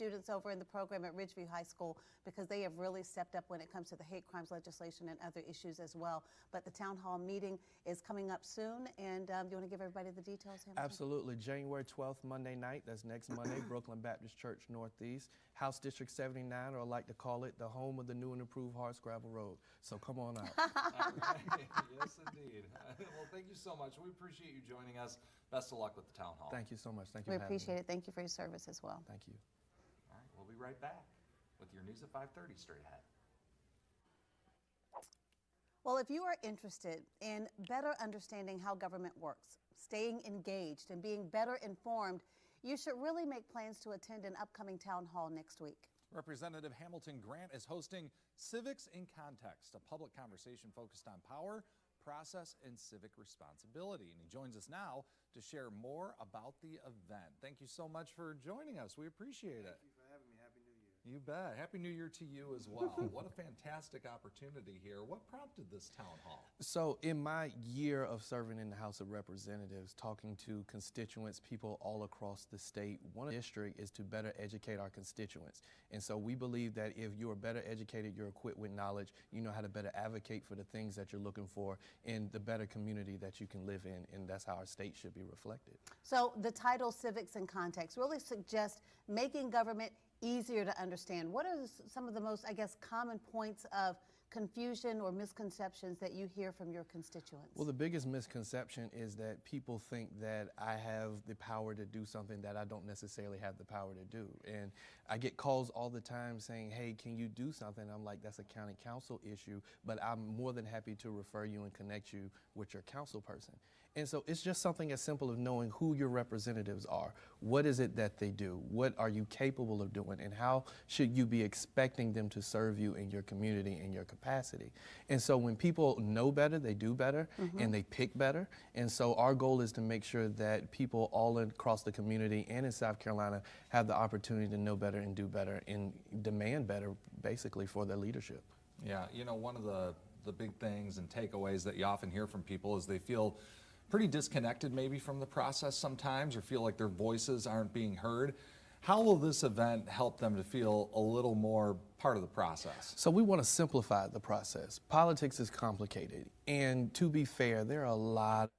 students over in the program at Ridgeview High School because they have really stepped up when it comes to the hate crimes legislation and other issues as well. But the town hall meeting is coming up soon, and do you want to give everybody the details, Hamilton? Absolutely. January 12th, Monday night. That's next Monday, Brooklyn Baptist Church Northeast, House District 79, or I like to call it the home of the new and improved Hardscrabble Road. So come on out. All right. Yes, indeed. Well, thank you so much. We appreciate you joining us. Best of luck with the town hall. Thank you so much. Thank you We for having me. appreciate it. Thank you for your service as well. Thank you. All right, we'll be right back with your news at 5:30 straight ahead. Well, if you are interested in better understanding how government works, staying engaged, and being better informed, you should really make plans to attend an upcoming town hall next week. Representative Hamilton Grant is hosting Civics in Context, a public conversation focused on power, process, and civic responsibility. And he joins us now to share more about the event. Thank you so much for joining us. We appreciate it. Thank you for having me. Happy New Year. You bet. Happy New Year to you as well. What a fantastic opportunity here. What prompted this town hall? So in my year of serving in the House of Representatives, talking to constituents, people all across the state, one district is to better educate our constituents. And so we believe that if you are better educated, you're equipped with knowledge, you know how to better advocate for the things that you're looking for in the better community that you can live in. And that's how our state should be reflected. So the title Civics in Context really suggests making government easier to understand. What are some of the most, I guess, common points of confusion or misconceptions that you hear from your constituents? Well, the biggest misconception is that people think that I have the power to do something that I don't necessarily have the power to do. And I get calls all the time saying, hey, can you do something? I'm like, that's a county council issue, but I'm more than happy to refer you and connect you with your council person. And so it's just something as simple as knowing who your representatives are. What is it that they do? What are you capable of doing? And how should you be expecting them to serve you in your community in your capacity? And so when people know better, they do better, and they pick better. And so our goal is to make sure that people all across the community and in South Carolina have the opportunity to know better and do better and demand better, basically, for their leadership. Yeah, you know, one of the big things and takeaways that you often hear from people is they feel pretty disconnected maybe from the process sometimes, or feel like their voices aren't being heard. How will this event help them to feel a little more part of the process? So we want to simplify the process. Politics is complicated, and to be fair, there are a lot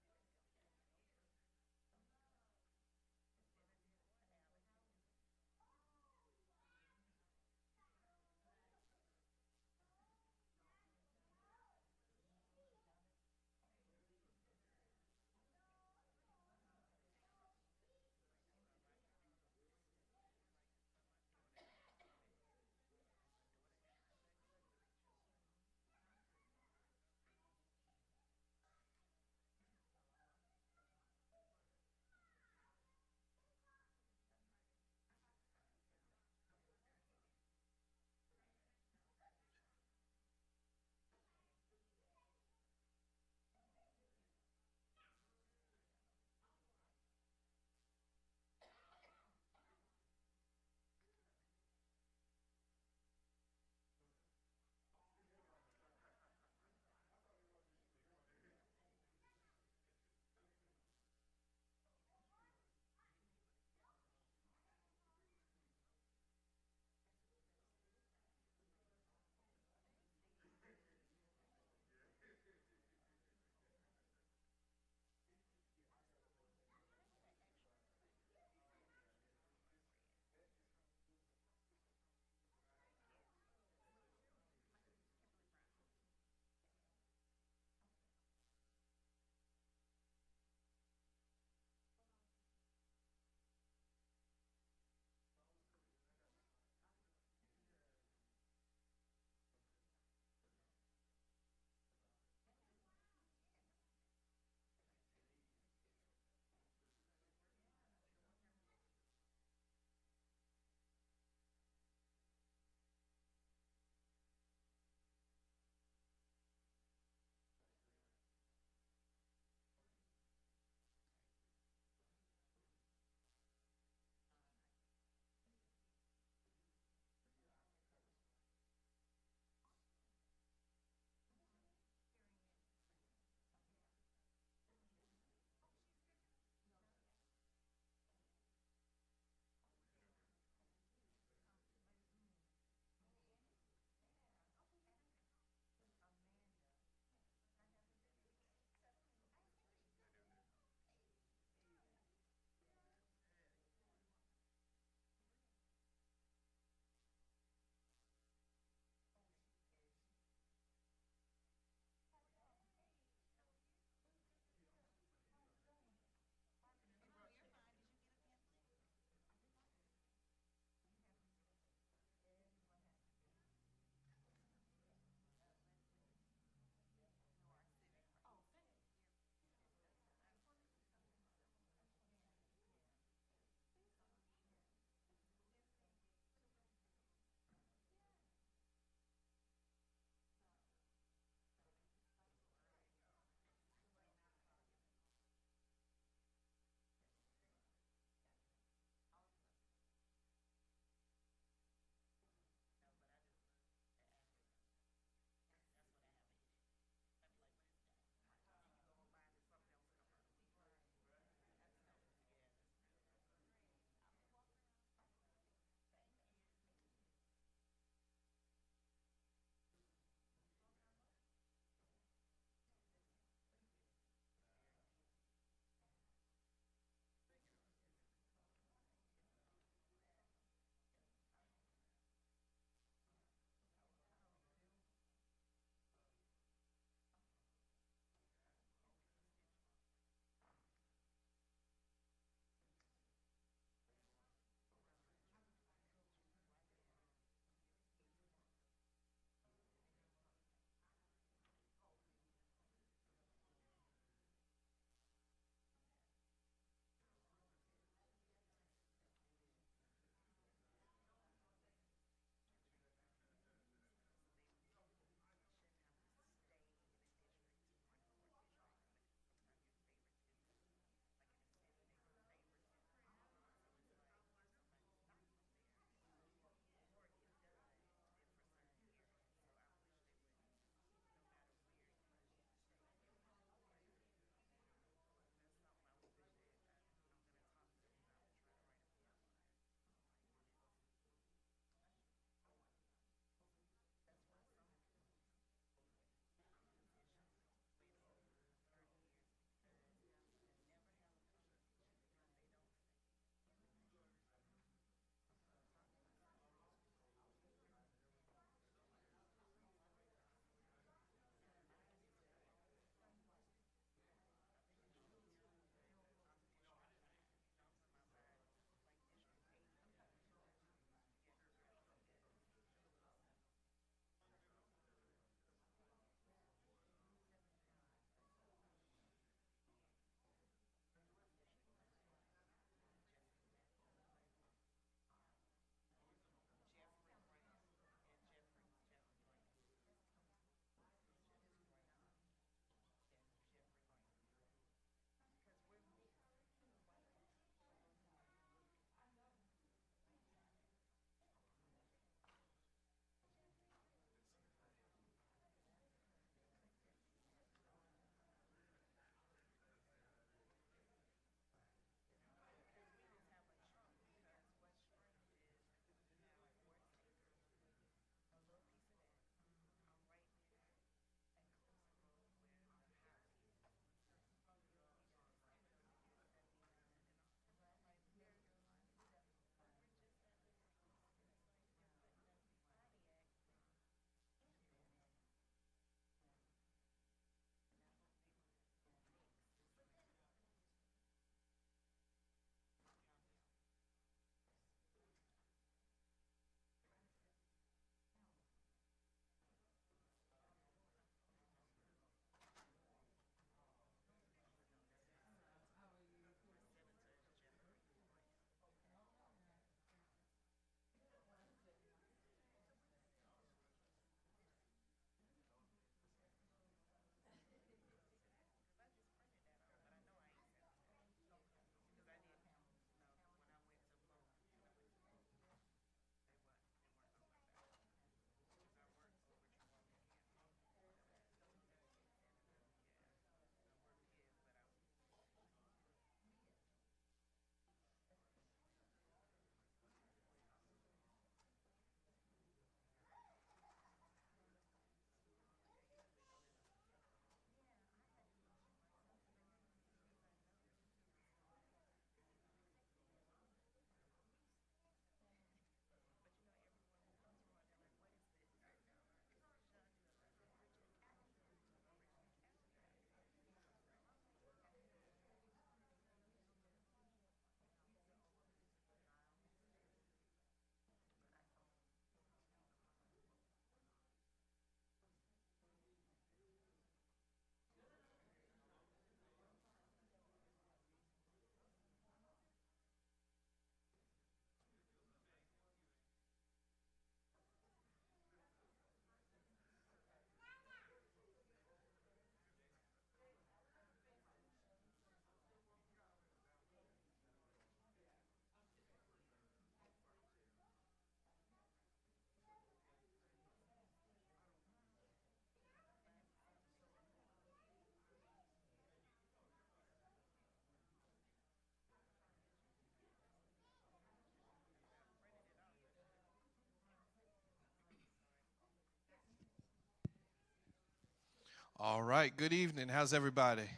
All right, good evening. How's everybody?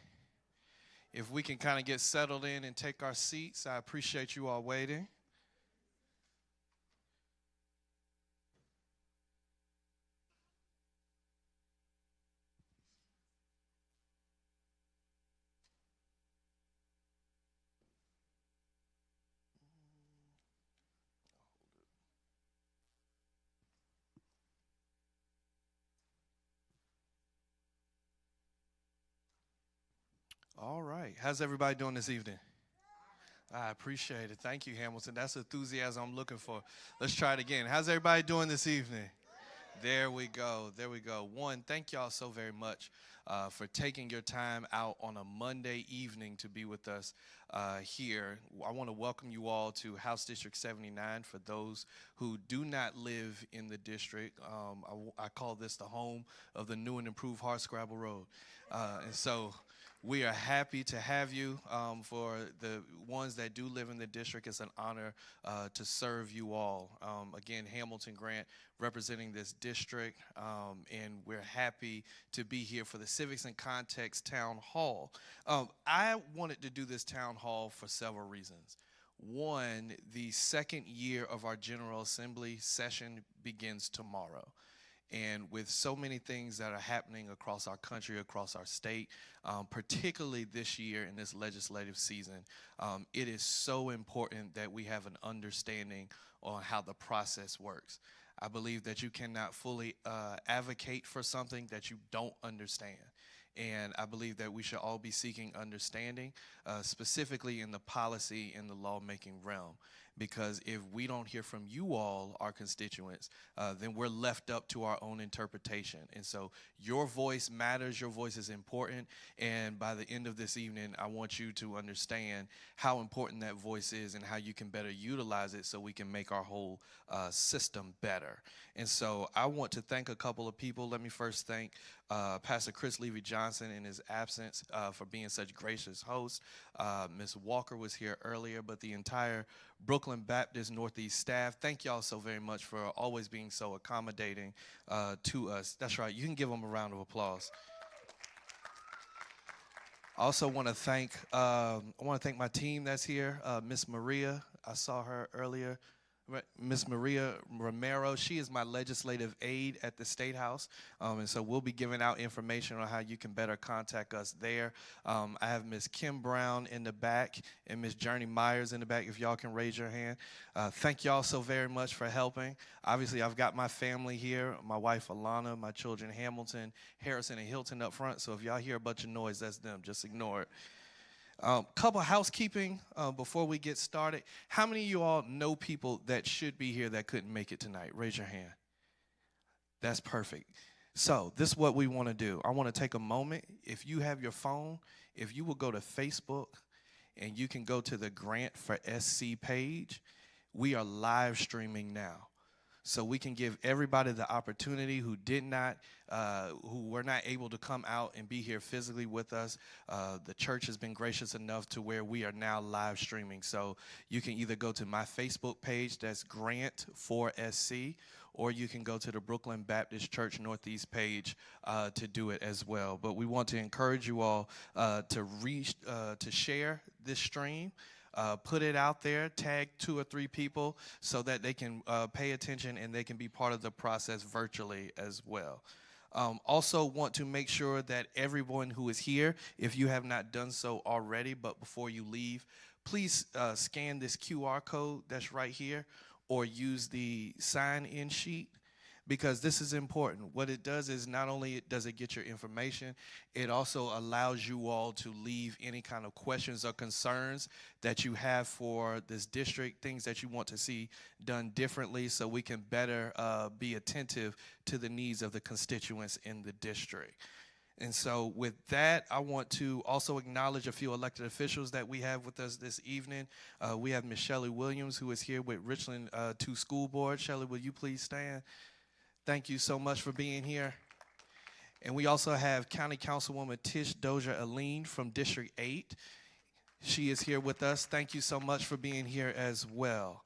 If we can kind of get settled in and take our seats, I appreciate you all waiting. All right, how's everybody doing this evening? I appreciate it. Thank you, Hamilton. That's enthusiasm I'm looking for. Let's try it again. How's everybody doing this evening? There we go. There we go. One, thank y'all so very much for taking your time out on a Monday evening to be with us here. I want to welcome you all to House District 79. For those who do not live in the district, I call this the home of the new and improved Hardscrabble Road. And so we are happy to have you. For the ones that do live in the district, it's an honor to serve you all. Again, Hamilton Grant representing this district, and we're happy to be here for the Civics and Context Town Hall. I wanted to do this town hall for several reasons. One, the second year of our General Assembly session begins tomorrow. And with so many things that are happening across our country, across our state, particularly this year in this legislative season, it is so important that we have an understanding on how the process works. I believe that you cannot fully advocate for something that you don't understand. And I believe that we should all be seeking understanding, specifically in the policy and the lawmaking realm. Because if we don't hear from you all, our constituents, then we're left up to our own interpretation. And so your voice matters, your voice is important, and by the end of this evening, I want you to understand how important that voice is and how you can better utilize it so we can make our whole system better. And so I want to thank a couple of people. Let me first thank Pastor Chris Levy-Johnson in his absence for being such gracious host. Ms. Walker was here earlier, but the entire Brooklyn Baptist Northeast staff, thank y'all so very much for always being so accommodating to us. That's right, you can give them a round of applause. I also want to thank my team that's here, Miss Maria. I saw her earlier. Ms. Maria Romero, she is my legislative aide at the State House, and so we'll be giving out information on how you can better contact us there. I have Ms. Kim Brown in the back and Ms. Journey Myers in the back, if y'all can raise your hand. Thank y'all so very much for helping. Obviously, I've got my family here, my wife Alana, my children Hamilton, Harrison, and Hilton up front, so if y'all hear a bunch of noise, that's them. Just ignore it. Couple housekeeping before we get started. How many of you all know people that should be here that couldn't make it tonight? Raise your hand. That's perfect. So this is what we want to do. I want to take a moment. If you have your phone, if you will go to Facebook and you can go to the Grant for SC page, we are live streaming now. So we can give everybody the opportunity who were not able to come out and be here physically with us. The church has been gracious enough to where we are now live streaming. So you can either go to my Facebook page, that's Grant for SC, or you can go to the Brooklyn Baptist Church Northeast page to do it as well. But we want to encourage you all to share this stream. Put it out there, tag 2 or 3 people so that they can pay attention and they can be part of the process virtually as well. Also want to make sure that everyone who is here, if you have not done so already, but before you leave, please scan this QR code that's right here or use the sign-in sheet, because this is important. What it does is not only does it get your information, it also allows you all to leave any kind of questions or concerns that you have for this district, things that you want to see done differently so we can better be attentive to the needs of the constituents in the district. And so with that, I want to also acknowledge a few elected officials that we have with us this evening. We have Ms. Shelley Williams, who is here with Richland 2 School Board. Shelley, will you please stand? Thank you so much for being here. And we also have County Councilwoman Tish Dozier-Aline from District 8. She is here with us. Thank you so much for being here as well.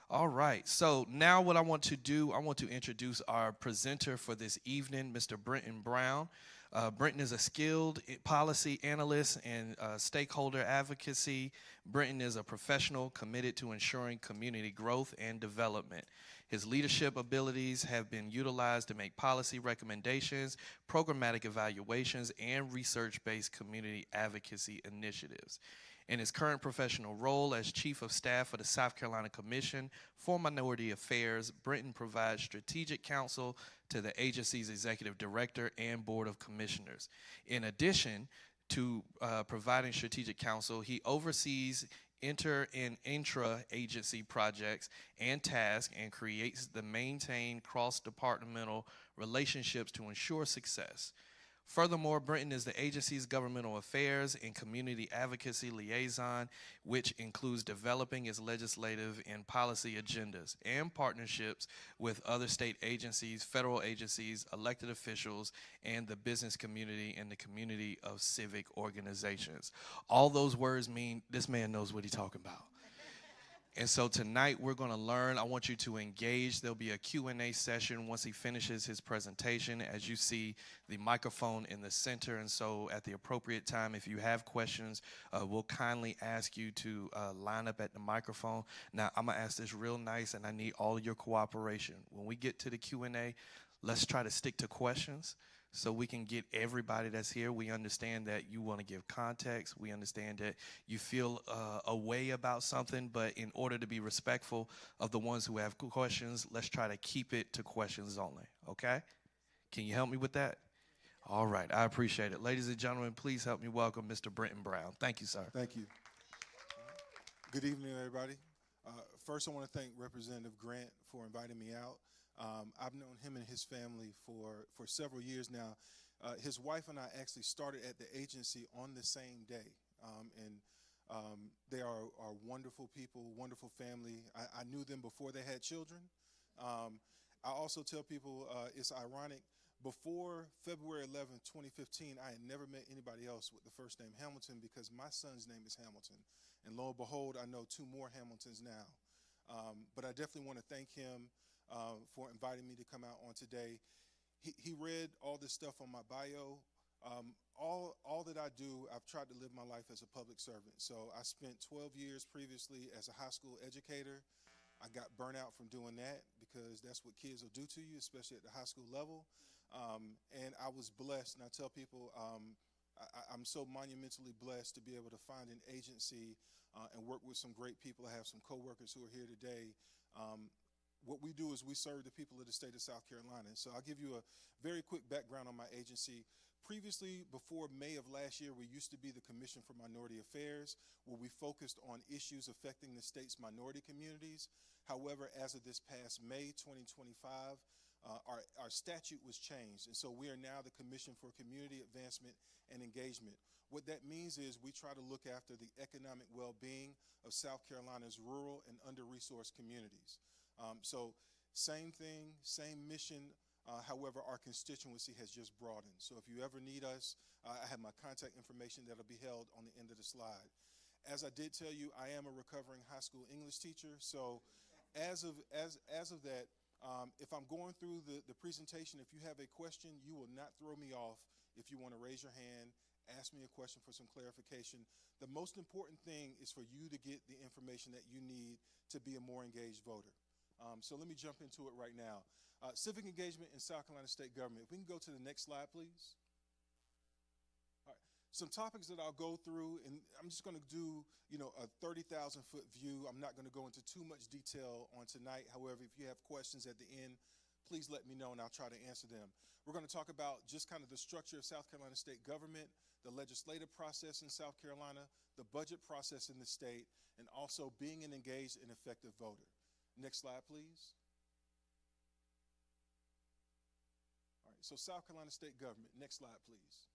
All right, so now what I want to do, I want to introduce our presenter for this evening, Mr. Brenton Brown. Brenton is a skilled policy analyst and stakeholder advocacy. Brenton is a professional committed to ensuring community growth and development. His leadership abilities have been utilized to make policy recommendations, programmatic evaluations, and research-based community advocacy initiatives. In his current professional role as Chief of Staff for the South Carolina Commission for Minority Affairs, Brenton provides strategic counsel to the agency's Executive Director and Board of Commissioners. In addition to providing strategic counsel, he oversees inter and intra-agency projects and tasks and creates the maintain cross-departmental relationships to ensure success. Furthermore, Brenton is the agency's governmental affairs and community advocacy liaison, which includes developing its legislative and policy agendas and partnerships with other state agencies, federal agencies, elected officials, and the business community and the community of civic organizations. All those words mean this man knows what he's talking about. And so tonight we're going to learn. I want you to engage. There'll be a Q&A session once he finishes his presentation. As you see, the microphone in the center. And so at the appropriate time, if you have questions, we'll kindly ask you to line up at the microphone. Now, I'm going to ask this real nice, and I need all of your cooperation. When we get to the Q&A, let's try to stick to questions, so we can get everybody that's here. We understand that you want to give context. We understand that you feel a way about something, but in order to be respectful of the ones who have questions, let's try to keep it to questions only, okay? Can you help me with that? All right, I appreciate it. Ladies and gentlemen, please help me welcome Mr. Brenton Brown. Thank you, sir. Thank you. Good evening, everybody. First, I want to thank Representative Grant for inviting me out. I've known him and his family for several years now. His wife and I actually started at the agency on the same day, they are wonderful people, wonderful family. I knew them before they had children. I also tell people it's ironic. Before February 11, 2015, I had never met anybody else with the first name Hamilton because my son's name is Hamilton. And lo and behold, I know two more Hamiltons now. But I definitely want to thank him for inviting me to come out on today. He read all this stuff on my bio. All that I do, I've tried to live my life as a public servant. So I spent 12 years previously as a high school educator. I got burnt out from doing that because that's what kids will do to you, especially at the high school level. And I was blessed, and I tell people I'm so monumentally blessed to be able to find an agency and work with some great people. I have some coworkers who are here today. What we do is we serve the people of the state of South Carolina. So I'll give you a very quick background on my agency. Previously, before May of last year, we used to be the Commission for Minority Affairs, where we focused on issues affecting the state's minority communities. However, as of this past May 2025, our statute was changed, and so we are now the Commission for Community Advancement and Engagement. What that means is we try to look after the economic well-being of South Carolina's rural and under-resourced communities. So same thing, same mission, however, our constituency has just broadened. So if you ever need us, I have my contact information that'll be held on the end of the slide. As I did tell you, I am a recovering high school English teacher. So as of that, if I'm going through the presentation, if you have a question, you will not throw me off. If you want to raise your hand, ask me a question for some clarification. The most important thing is for you to get the information that you need to be a more engaged voter. So let me jump into it right now. Civic engagement in South Carolina state government. If we can go to the next slide, please. All right. Some topics that I'll go through, and I'm just going to do, a 30,000-foot view. I'm not going to go into too much detail on tonight. However, if you have questions at the end, please let me know, and I'll try to answer them. We're going to talk about just kind of the structure of South Carolina state government, the legislative process in South Carolina, the budget process in the state, and also being an engaged and effective voter. Next slide, please. All right, so South Carolina state government. Next slide, please.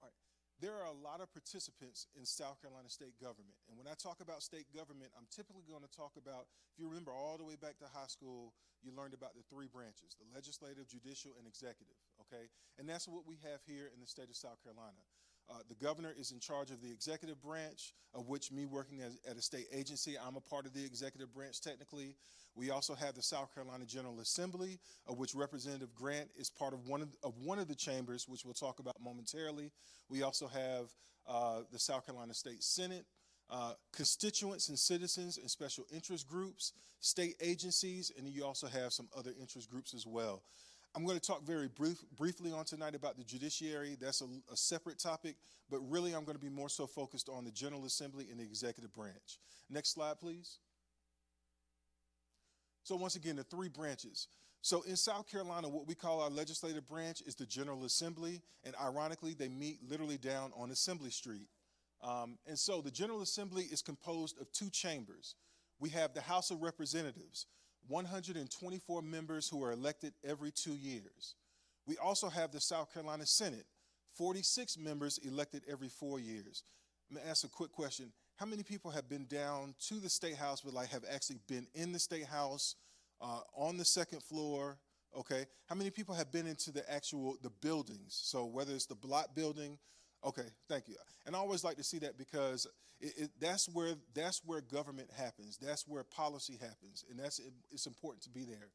All right, there are a lot of participants in South Carolina state government. And when I talk about state government, I'm typically going to talk about, if you remember all the way back to high school, you learned about the three branches, the legislative, judicial, and executive, okay? And that's what we have here in the state of South Carolina. The governor is in charge of the executive branch, of which me working at a state agency, I'm a part of the executive branch technically. We also have the South Carolina General Assembly, of which Representative Grant is part of one of the chambers, which we'll talk about momentarily. We also have the South Carolina State Senate, constituents and citizens and special interest groups, state agencies, and then you also have some other interest groups as well. I'm going to talk very briefly on tonight about the judiciary. That's a separate topic, but really I'm going to be more so focused on the General Assembly and the executive branch. Next slide, please. So once again, the three branches. So in South Carolina, what we call our legislative branch is the General Assembly, and ironically, they meet literally down on Assembly Street. And so the General Assembly is composed of two chambers. We have the House of Representatives, 124 members who are elected every 2 years. We also have the South Carolina Senate, 46 members elected every 4 years. I'm gonna ask a quick question. How many people have been down to the State House, but like have actually been in the State House, on the second floor, okay? How many people have been into the buildings? So whether it's the block building, okay, thank you. And I always like to see that because that's where government happens. That's where policy happens, and it's important to be there.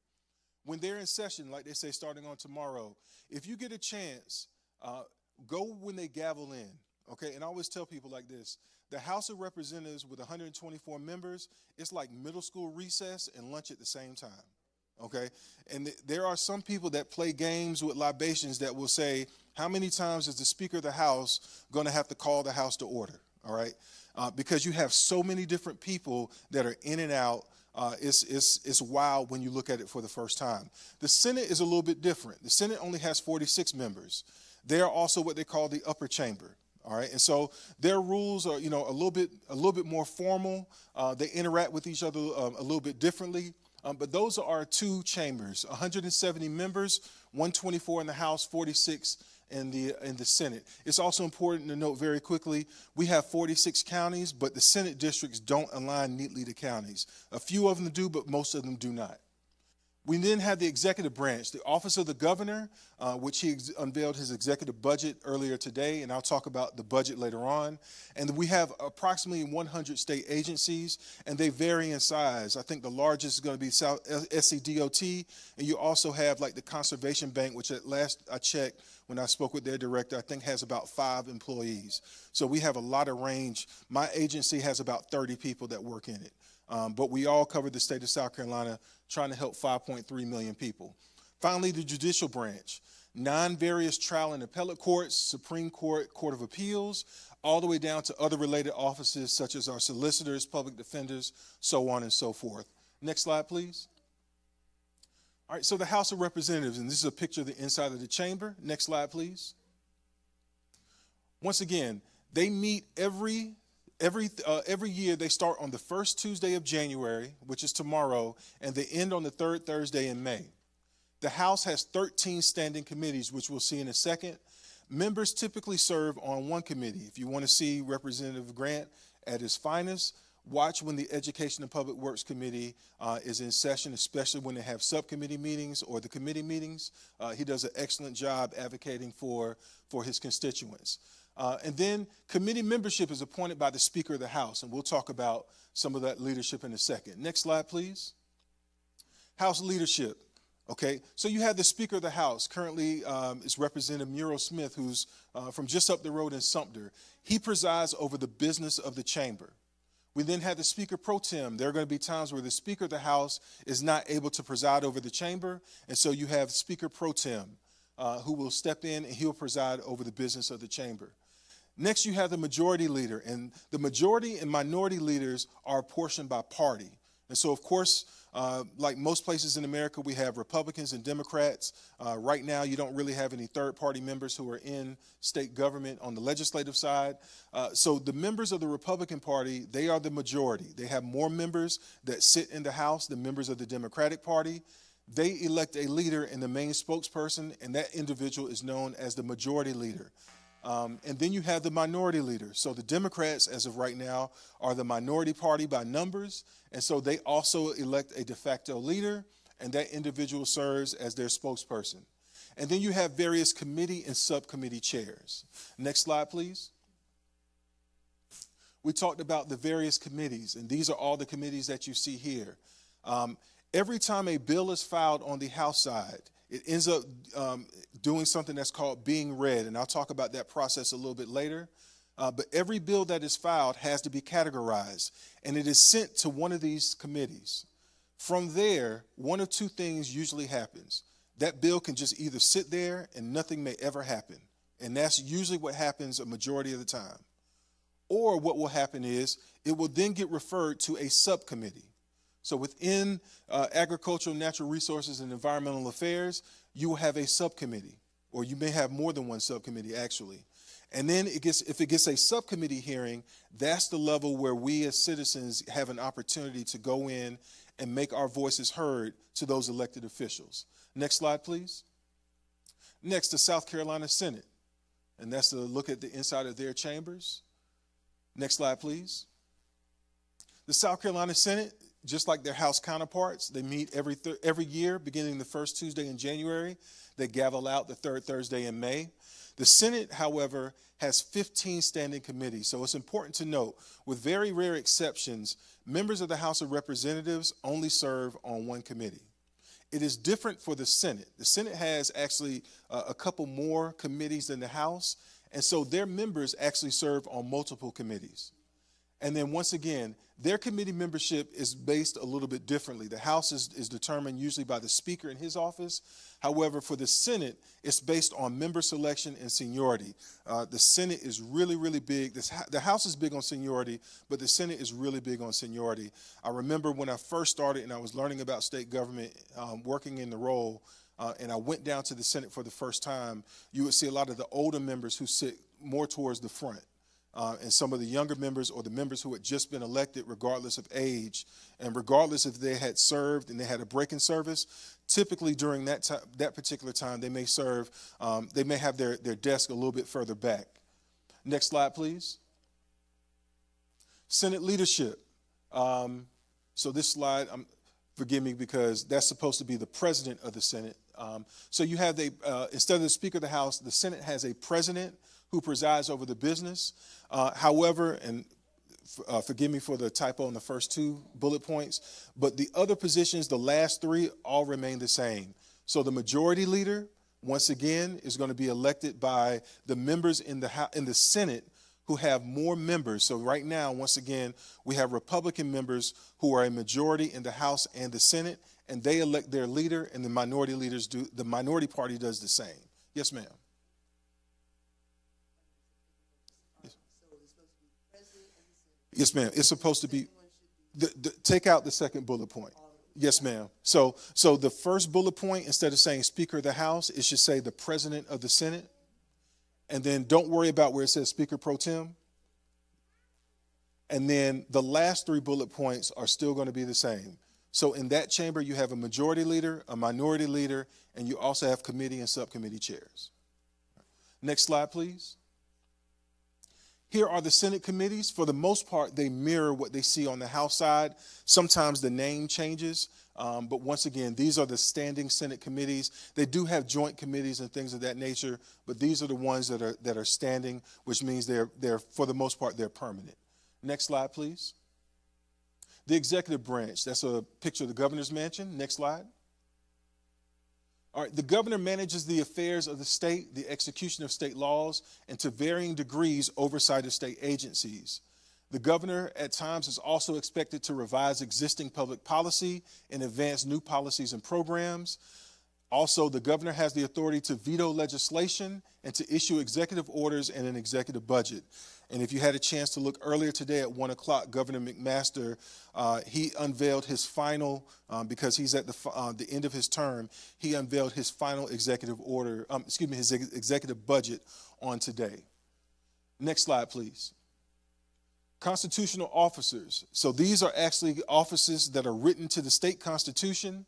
When they're in session, like they say, starting on tomorrow, if you get a chance, go when they gavel in, okay? And I always tell people like this: the House of Representatives with 124 members, it's like middle school recess and lunch at the same time. Okay, and there are some people that play games with libations that will say, how many times is the Speaker of the House going to have to call the House to order? All right, because you have so many different people that are in and out. It's wild when you look at it for the first time. The Senate is a little bit different. The Senate only has 46 members. They are also what they call the upper chamber. All right, and so their rules are, a little bit more formal. They interact with each other a little bit differently. But those are our two chambers: 170 members, 124 in the House, 46 in the Senate. It's also important to note very quickly, we have 46 counties, but the Senate districts don't align neatly to counties. A few of them do, but most of them do not. We then have the executive branch, the Office of the Governor, which he unveiled his executive budget earlier today, and I'll talk about the budget later on. And we have approximately 100 state agencies, and they vary in size. I think the largest is going to be SCDOT, and you also have like the Conservation Bank, which at last I checked when I spoke with their director, I think has about 5 employees. So we have a lot of range. My agency has about 30 people that work in it. But we all cover the state of South Carolina, trying to help 5.3 million people. Finally, the judicial branch, 9 various trial and appellate courts, Supreme Court, Court of Appeals, all the way down to other related offices such as our solicitors, public defenders, so on and so forth. Next slide, please. All right, so the House of Representatives, and this is a picture of the inside of the chamber. Next slide, please. Once again, they meet every year. They start on the first Tuesday of January, which is tomorrow, and they end on the third Thursday in May. The House has 13 standing committees, which we'll see in a second. Members typically serve on one committee. If you want to see Representative Grant at his finest, watch when the Education and Public Works Committee is in session, especially when they have subcommittee meetings or the committee meetings. He does an excellent job advocating for his constituents. And then committee membership is appointed by the Speaker of the House, and we'll talk about some of that leadership in a second. Next slide, please. House leadership. Okay, so you have the Speaker of the House. Currently, is Representative Muriel Smith, who's from just up the road in Sumter. He presides over the business of the chamber. We then have the Speaker Pro Tem. There are going to be times where the Speaker of the House is not able to preside over the chamber, and so you have Speaker Pro Tem, who will step in and he'll preside over the business of the chamber. Next, you have the majority leader, and the majority and minority leaders are apportioned by party. And so, of course, like most places in America, we have Republicans and Democrats. Right now, you don't really have any third-party members who are in state government on the legislative side. So the members of the Republican Party, they are the majority. They have more members that sit in the House than members of the Democratic Party. They elect a leader and the main spokesperson, and that individual is known as the majority leader. And then you have the minority leader. So the Democrats, as of right now, are the minority party by numbers. And so they also elect a de facto leader, and that individual serves as their spokesperson. And then you have various committee and subcommittee chairs. Next slide, please. We talked about the various committees, and these are all the committees that you see here. Every time a bill is filed on the House side, it ends up doing something that's called being read, and I'll talk about that process a little bit later. But every bill that is filed has to be categorized, and it is sent to one of these committees. From there, one of two things usually happens. That bill can just either sit there and nothing may ever happen, and that's usually what happens a majority of the time. Or what will happen is it will then get referred to a subcommittee. So within Agricultural, Natural Resources, and Environmental Affairs, you will have a subcommittee, or you may have more than one subcommittee actually. And then if it gets a subcommittee hearing, that's the level where we as citizens have an opportunity to go in and make our voices heard to those elected officials. Next slide, please. Next, the South Carolina Senate. And that's to look at the inside of their chambers. Next slide, please. The South Carolina Senate, just like their House counterparts, they meet every year, beginning the first Tuesday in January. They gavel out the third Thursday in May. The Senate, however, has 15 standing committees. So it's important to note, with very rare exceptions, members of the House of Representatives only serve on one committee. It is different for the Senate. The Senate has actually a couple more committees than the House, and so their members actually serve on multiple committees. And then once again, their committee membership is based a little bit differently. The House is determined usually by the Speaker in his office. However, for the Senate, it's based on member selection and seniority. The Senate is really, really big. The House is big on seniority, but the Senate is really big on seniority. I remember when I first started and I was learning about state government, working in the role, and I went down to the Senate for the first time, you would see a lot of the older members who sit more towards the front. And some of the younger members or the members who had just been elected, regardless of age, and regardless if they had served and they had a break in service, typically during that particular time, they may serve, they may have their desk a little bit further back. Next slide, please. Senate leadership. So this slide, forgive me, because that's supposed to be the president of the Senate. So you have instead of the Speaker of the House, the Senate has a president who presides over the business. However, and forgive me for the typo in the first two bullet points, but the other positions, the last three, all remain the same. So the majority leader, once again, is going to be elected by the members in the Senate who have more members. So right now, once again, we have Republican members who are a majority in the House and the Senate, and they elect their leader, and the minority leaders do. The minority party does the same. Yes, ma'am. Yes, ma'am. It's supposed to be, take out the second bullet point. Yes, ma'am. So the first bullet point, instead of saying Speaker of the House, it should say the President of the Senate. And then don't worry about where it says Speaker Pro Tem. And then the last three bullet points are still going to be the same. So in that chamber, you have a majority leader, a minority leader, and you also have committee and subcommittee chairs. Next slide, please. Here are the Senate committees. For the most part, they mirror what they see on the House side. Sometimes the name changes, but once again, these are the standing Senate committees. They do have joint committees and things of that nature, but these are the ones that are standing, which means they're for the most part, they're permanent. Next slide, please. The executive branch. That's a picture of the governor's mansion. Next slide. All right, the governor manages the affairs of the state, the execution of state laws, and to varying degrees, oversight of state agencies. The governor at times is also expected to revise existing public policy and advance new policies and programs. Also, the governor has the authority to veto legislation and to issue executive orders and an executive budget. And if you had a chance to look earlier today at 1 o'clock, Governor McMaster, he unveiled his final, because he's at the end of his term, he unveiled his final executive order, his executive budget on today. Next slide, please. Constitutional officers. So these are actually offices that are written to the state constitution.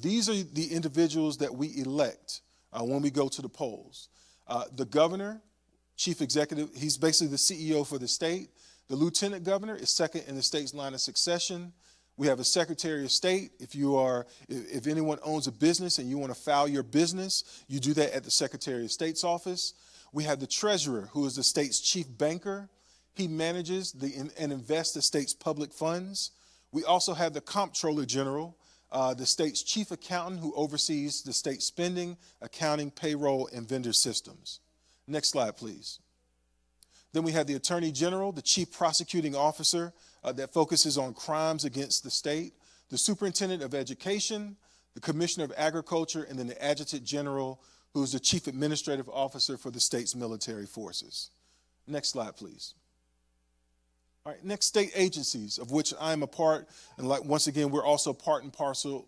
These are the individuals that we elect when we go to the polls. The governor, chief executive, he's basically the CEO for the state. The lieutenant governor is second in the state's line of succession. We have a Secretary of State. If anyone owns a business and you want to file your business, you do that at the Secretary of State's office. We have the Treasurer, who is the state's chief banker. He manages and invests the state's public funds. We also have the Comptroller General, the state's chief accountant, who oversees the state spending, accounting, payroll, and vendor systems. Next slide, please. Then we have the Attorney General, the chief prosecuting officer that focuses on crimes against the state, the Superintendent of Education, the Commissioner of Agriculture, and then the Adjutant General, who's the chief administrative officer for the state's military forces. Next slide, please. All right, next, state agencies, of which I'm a part, and once again, we're also part and parcel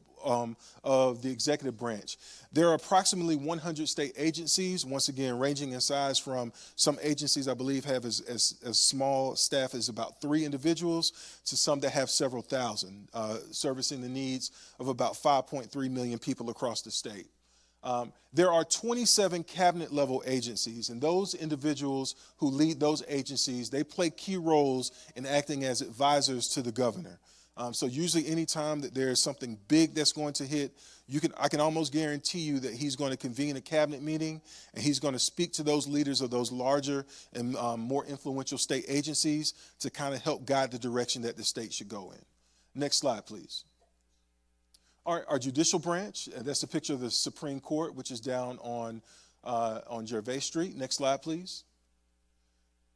of the executive branch. There are approximately 100 state agencies, once again, ranging in size from some agencies I believe have as small staff as about 3 individuals to some that have several thousand, servicing the needs of about 5.3 million people across the state. There are 27 cabinet-level agencies, and those individuals who lead those agencies, they play key roles in acting as advisors to the governor. So usually anytime that there's something big that's going to hit, I can almost guarantee you that he's going to convene a cabinet meeting, and he's going to speak to those leaders of those larger and more influential state agencies to kind of help guide the direction that the state should go in. Next slide, please. Our judicial branch, that's a picture of the Supreme Court, which is down on Gervais Street. Next slide, please.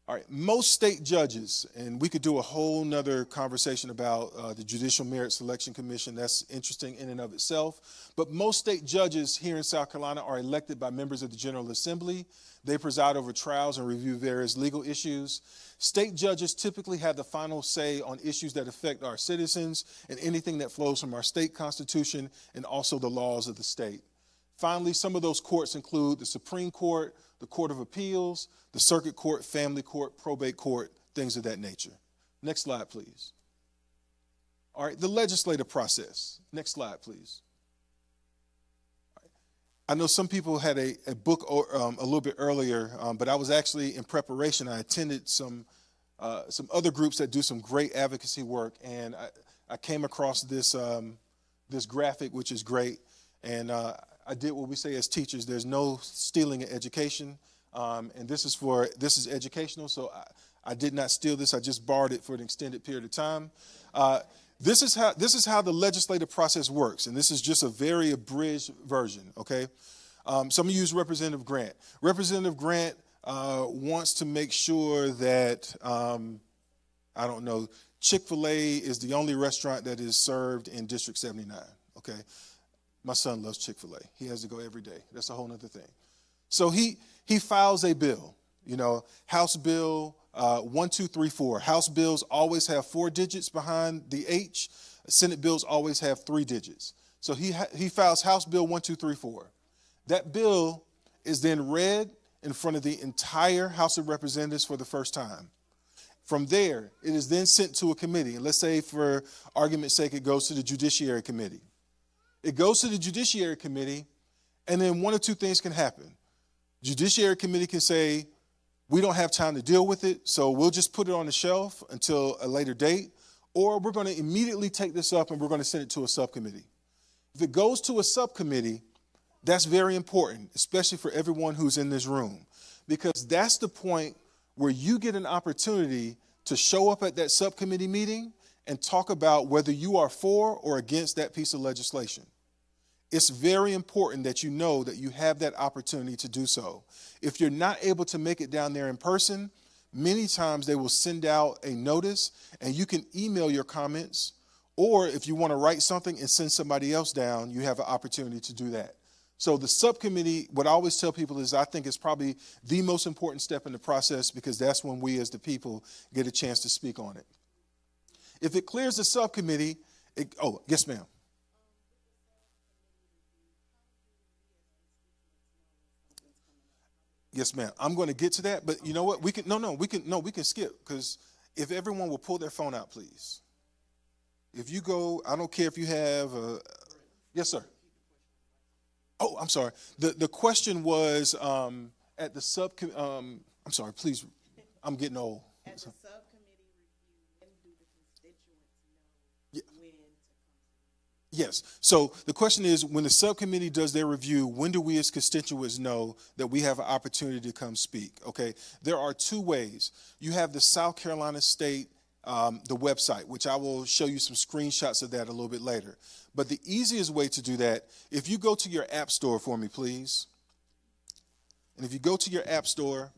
All right, most state judges, and we could do a whole nother conversation about the Judicial Merit Selection Commission. That's interesting in and of itself. But most state judges here in South Carolina are elected by members of the General Assembly. They preside over trials and review various legal issues. State judges typically have the final say on issues that affect our citizens and anything that flows from our state constitution and also the laws of the state. Finally, some of those courts include the Supreme Court, the Court of Appeals, the Circuit Court, Family Court, Probate Court, things of that nature. Next slide, please. All right, the legislative process. Next slide, please. I know some people had a book a little bit earlier, but I was actually in preparation. I attended some other groups that do some great advocacy work, and I came across this graphic, which is great. And I did what we say as teachers: there's no stealing in education, and this is educational. So I did not steal this. I just borrowed it for an extended period of time. This is how the legislative process works, and this is just a very abridged version, okay? So I'm going to use Representative Grant. Representative Grant wants to make sure that, I don't know, Chick-fil-A is the only restaurant that is served in District 79, okay? My son loves Chick-fil-A. He has to go every day. That's a whole other thing. So he files a bill, House Bill 1234. House bills always have 4 digits behind the H. Senate bills always have 3 digits. So he files House Bill 1234. That bill is then read in front of the entire House of Representatives for the first time. From there, it is then sent to a committee. And let's say, for argument's sake, it goes to the Judiciary Committee. It goes to the Judiciary Committee, and then one of 2 things can happen. Judiciary Committee can say, we don't have time to deal with it, so we'll just put it on the shelf until a later date, or we're going to immediately take this up and we're going to send it to a subcommittee. If it goes to a subcommittee, that's very important, especially for everyone who's in this room, because that's the point where you get an opportunity to show up at that subcommittee meeting and talk about whether you are for or against that piece of legislation. It's very important that you know that you have that opportunity to do so. If you're not able to make it down there in person, many times they will send out a notice and you can email your comments, or if you want to write something and send somebody else down, you have an opportunity to do that. So the subcommittee, what I always tell people is I think it's probably the most important step in the process, because that's when we as the people get a chance to speak on it. If it clears the subcommittee, yes, ma'am. Yes, ma'am. I'm going to get to that, but you know what? We can skip, because if everyone will pull their phone out, please. If you go, I don't care if you have yes, sir. Oh, I'm sorry. The question was at the subcommittee. I'm sorry, please. I'm getting old. At the subcommittee review, when do the constituents know when Yes. So the question is, when the subcommittee does their review, when do we as constituents know that we have an opportunity to come speak? Okay. There are two ways. You have the South Carolina State, the website, which I will show you some screenshots of that a little bit later. But the easiest way to do that, if you go to your app store for me, please. And if you go to your app store,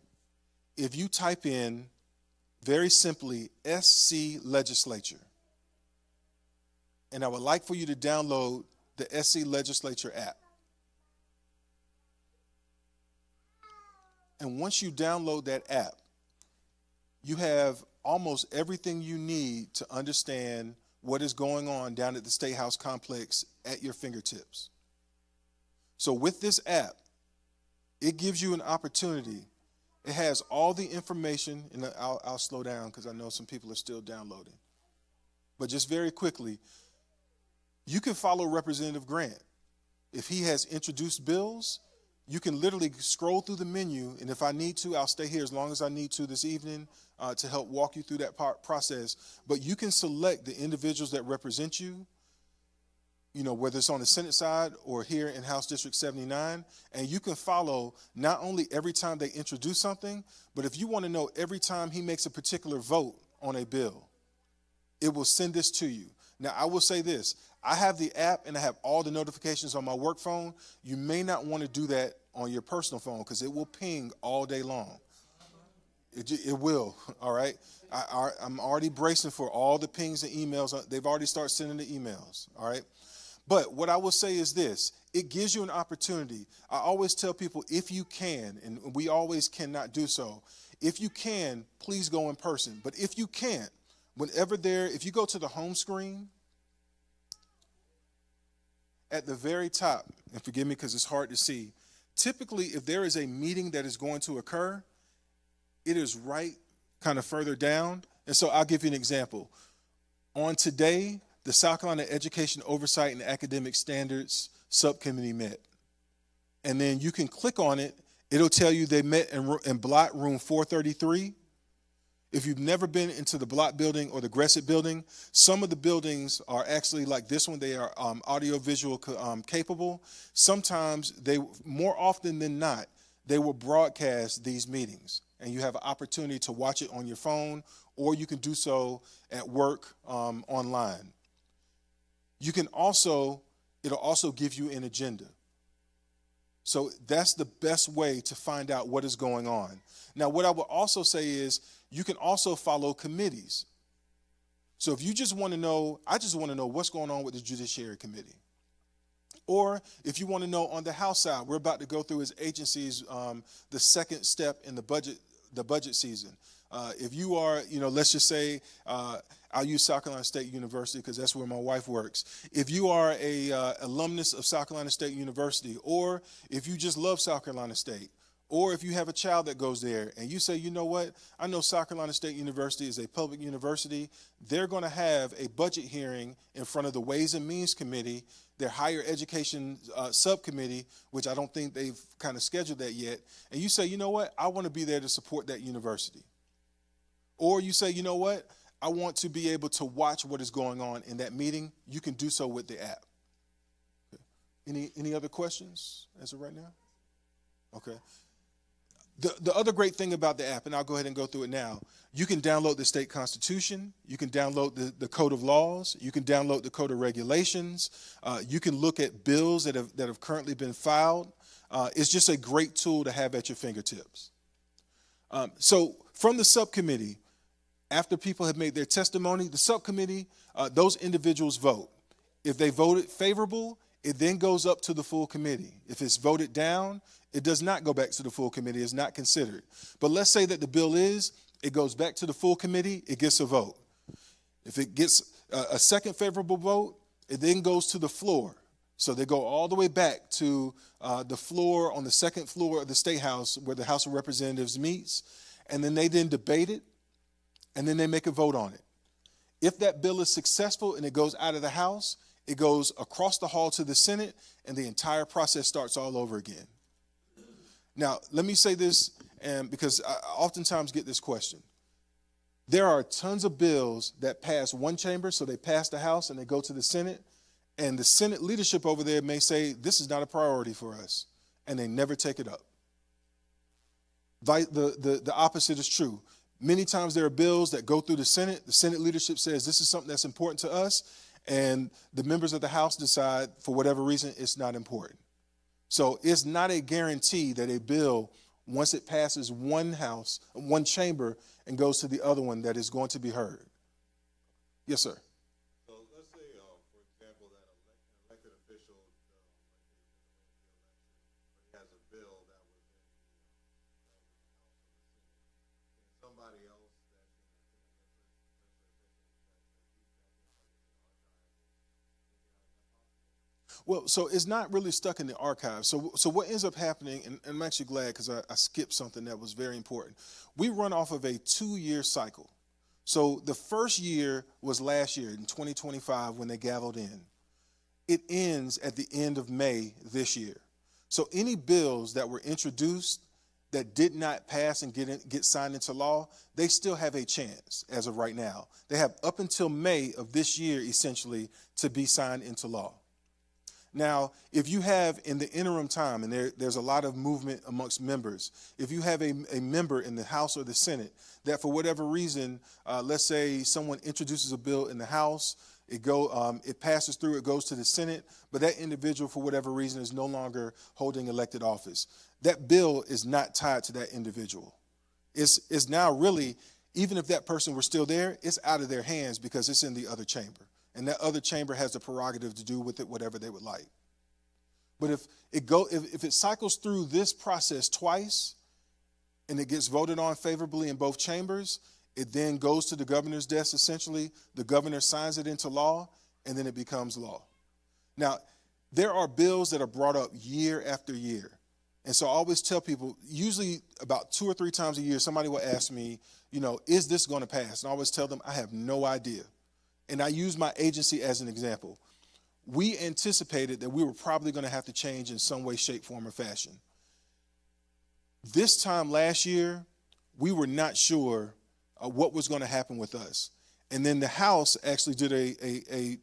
if you type in very simply SC Legislature, and I would like for you to download the SC Legislature app. And once you download that app, you have almost everything you need to understand what is going on down at the State House complex at your fingertips. So with this app, it gives you an opportunity. It has all the information, and I'll slow down because I know some people are still downloading. But just very quickly, you can follow Representative Grant. If he has introduced bills, you can literally scroll through the menu, and if I need to, I'll stay here as long as I need to this evening to help walk you through that process. But you can select the individuals that represent you, whether it's on the Senate side or here in House District 79, and you can follow not only every time they introduce something, but if you want to know every time he makes a particular vote on a bill, it will send this to you. Now, I will say this. I have the app and I have all the notifications on my work phone. You may not want to do that on your personal phone because it will ping all day long. It will, all right? I'm already bracing for all the pings and emails. They've already started sending the emails, all right? But what I will say is this. It gives you an opportunity. I always tell people, if you can, and we always cannot do so, if you can, please go in person. But if you can't, if you go to the home screen, at the very top, and forgive me because it's hard to see, typically if there is a meeting that is going to occur, it is right kind of further down. And so I'll give you an example. On today, the South Carolina Education Oversight and Academic Standards Subcommittee met. And then you can click on it. It'll tell you they met in block room 433. If you've never been into the Block building or the Gresset building, some of the buildings are actually like this one. They are audio-visual capable. Sometimes, more often than not, they will broadcast these meetings. And you have an opportunity to watch it on your phone, or you can do so at work online. It'll also give you an agenda. So that's the best way to find out what is going on. Now, what I would also say is, you can also follow committees. So if you just want to know, I just want to know what's going on with the Judiciary Committee. Or if you want to know on the House side, we're about to go through as agencies the second step in the budget season. If you are, let's just say, I'll use South Carolina State University because that's where my wife works. If you are a alumnus of South Carolina State University, or if you just love South Carolina State, or if you have a child that goes there and you say, you know what, I know South Carolina State University is a public university. They're going to have a budget hearing in front of the Ways and Means Committee, their higher education subcommittee, which I don't think they've kind of scheduled that yet. And you say, you know what, I want to be there to support that university. Or you say, you know what, I want to be able to watch what is going on in that meeting. You can do so with the app. Okay. Any other questions as of right now? Okay. The other great thing about the app, and I'll go ahead and go through it now, you can download the state constitution, you can download the code of laws, you can download the code of regulations, you can look at bills that have currently been filed. It's just a great tool to have at your fingertips. So from the subcommittee, after people have made their testimony, the subcommittee, those individuals vote. If they voted favorable, it then goes up to the full committee. If it's voted down, it does not go back to the full committee. It's not considered. But let's say that the bill it goes back to the full committee, it gets a vote. If it gets a second favorable vote, it then goes to the floor. So they go all the way back to the floor on the second floor of the State House where the House of Representatives meets, and then they then debate it, and then they make a vote on it. If that bill is successful and it goes out of the House, it goes across the hall to the Senate, and the entire process starts all over again. Now, let me say this, and because I oftentimes get this question. There are tons of bills that pass one chamber, so they pass the House and they go to the Senate, And the Senate leadership over there may say, this is not a priority for us, and they never take it up. The opposite is true. Many times there are bills that go through the Senate leadership says this is something that's important to us, and the members of the House decide for whatever reason it's not important. So it's not a guarantee that a bill, once it passes one house, one chamber, and goes to the other one, that is going to be heard. Yes, sir. So let's say, for example, that an elected official has a bill that was in somebody else Well, so it's not really stuck in the archive. So what ends up happening, and I'm actually glad because I skipped something that was very important. We run off of a 2-year cycle. So the first year was last year in 2025 when they gavelled in. It ends at the end of May this year. So any bills that were introduced that did not pass and get signed into law, they still have a chance as of right now. They have up until May of this year, essentially, to be signed into law. Now, if you have in the interim time, and there's a lot of movement amongst members, if you have a member in the House or the Senate that for whatever reason, let's say someone introduces a bill in the House, it passes through, it goes to the Senate, but that individual for whatever reason is no longer holding elected office, that bill is not tied to that individual. It's now really, even if that person were still there, it's out of their hands because it's in the other chamber. And that other chamber has the prerogative to do with it whatever they would like. But if it cycles through this process twice and it gets voted on favorably in both chambers, it then goes to the governor's desk essentially. The governor signs it into law, and then it becomes law. Now, there are bills that are brought up year after year. And so I always tell people, usually about 2 or 3 times a year, somebody will ask me, is this going to pass? And I always tell them, I have no idea. And I use my agency as an example. We anticipated that we were probably going to have to change in some way, shape, form, or fashion. This time last year, we were not sure what was going to happen with us. And then the House actually did a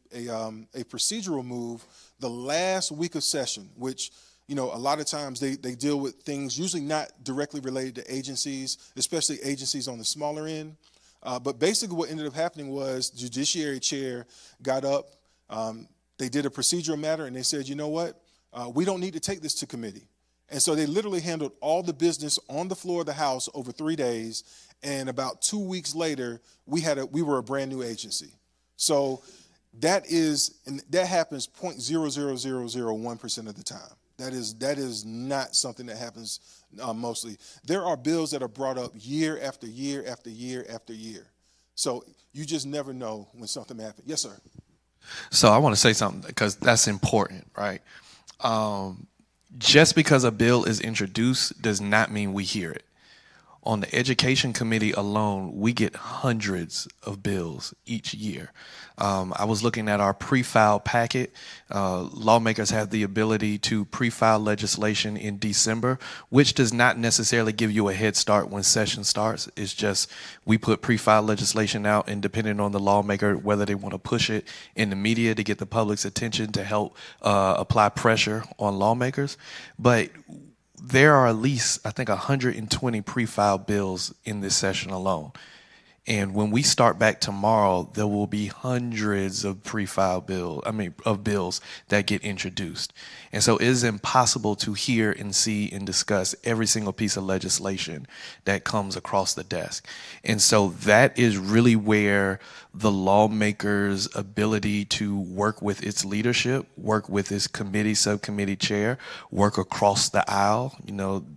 procedural move the last week of session, which, a lot of times they deal with things usually not directly related to agencies, especially agencies on the smaller end. But basically what ended up happening was the Judiciary Chair got up, they did a procedural matter, and they said, you know what, we don't need to take this to committee. And so they literally handled all the business on the floor of the House over 3 days, and about 2 weeks later, we were a brand new agency. So that happens 0.00001% of the time. That is not something that happens mostly. There are bills that are brought up year after year after year after year. So you just never know when something happens. Yes, sir. So I want to say something because that's important, right? Just because a bill is introduced does not mean we hear it. On the Education Committee alone, we get hundreds of bills each year. I was looking at our pre-file packet. Lawmakers have the ability to pre-file legislation in December, which does not necessarily give you a head start when session starts. It's just we put pre-file legislation out, and depending on the lawmaker, whether they want to push it in the media to get the public's attention to help apply pressure on lawmakers. But there are at least, I think, 120 pre-filed bills in this session alone. And when we start back tomorrow, there will be hundreds of pre-filed bills that get introduced. And so it is impossible to hear and see and discuss every single piece of legislation that comes across the desk. And so that is really where the lawmaker's ability to work with its leadership, work with its committee, subcommittee chair, work across the aisle,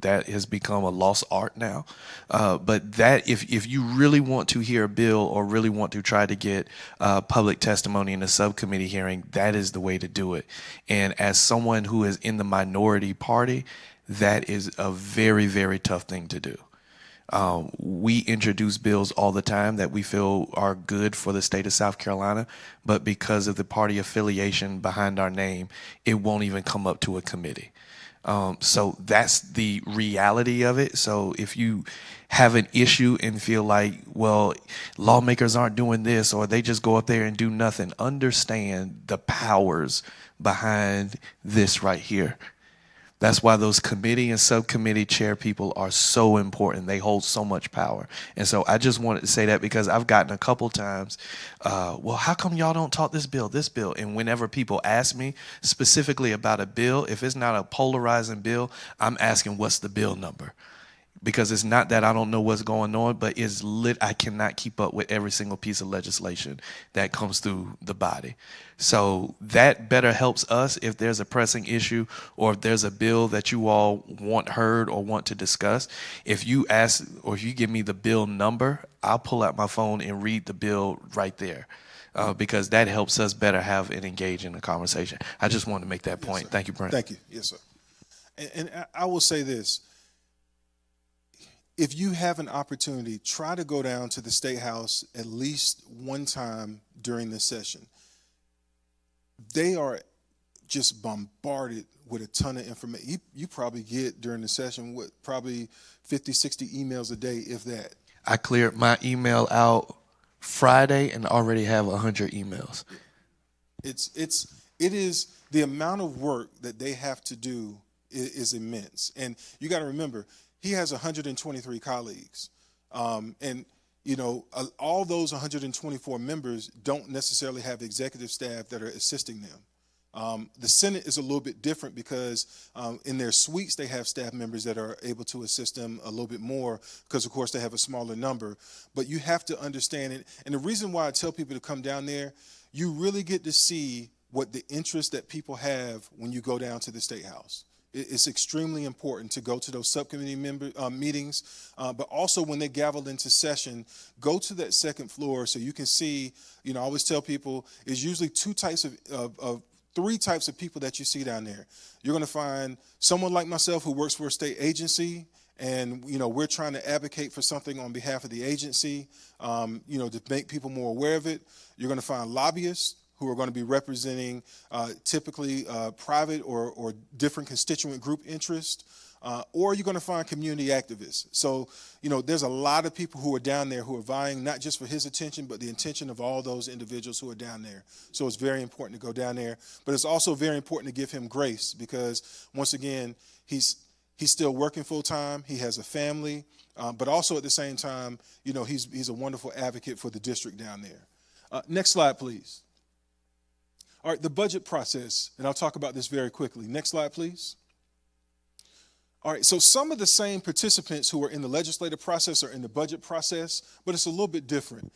that has become a lost art now. But that if you really want to hear a bill or really want to try to get public testimony in a subcommittee hearing, that is the way to do it. And as someone who is in the minority party, that is a very, very tough thing to do. We introduce bills all the time that we feel are good for the state of South Carolina, but because of the party affiliation behind our name, it won't even come up to a committee. So that's the reality of it. So if you have an issue and feel like, well, lawmakers aren't doing this, or they just go up there and do nothing, understand the powers behind this right here. That's why those committee and subcommittee chair people are so important. They hold so much power. And so I just wanted to say that because I've gotten a couple times, well, how come y'all don't talk this bill? And whenever people ask me specifically about a bill, if it's not a polarizing bill, I'm asking what's the bill number? Because it's not that I don't know what's going on, but I cannot keep up with every single piece of legislation that comes through the body. So that better helps us if there's a pressing issue or if there's a bill that you all want heard or want to discuss. If you ask or if you give me the bill number, I'll pull out my phone and read the bill right there. Because that helps us better have and engage in a conversation. I just wanted to make that point. Yes, thank you, Brent. Thank you. Yes, sir. And I will say this. If you have an opportunity, try to go down to the State House at least one time during this session. They are just bombarded with a ton of information. You probably get during the session probably 50, 60 emails a day, if that. I cleared my email out Friday and already have 100 emails. It is the amount of work that they have to do is immense. And you got to remember, he has 123 colleagues. And, you know, all those 124 members don't necessarily have executive staff that are assisting them. The Senate is a little bit different because in their suites, they have staff members that are able to assist them a little bit more because, of course, they have a smaller number. But you have to understand it. And the reason why I tell people to come down there, you really get to see what the interest that people have when you go down to the State House. It's extremely important to go to those subcommittee meetings, but also when they gavel into session, go to that second floor so you can see, you know, I always tell people it's usually three types of people that you see down there. You're going to find someone like myself who works for a state agency, and, you know, we're trying to advocate for something on behalf of the agency, you know, to make people more aware of it. You're going to find lobbyists who are going to be representing typically private or different constituent group interest, or you're going to find community activists. So, you know, there's a lot of people who are down there who are vying not just for his attention, but the attention of all those individuals who are down there. So it's very important to go down there. But it's also very important to give him grace because, once again, he's still working full time. He has a family, but also at the same time, you know, he's a wonderful advocate for the district down there. Next slide, please. All right, the budget process, and I'll talk about this very quickly. Next slide, please. All right, so some of the same participants who are in the legislative process are in the budget process, but it's a little bit different.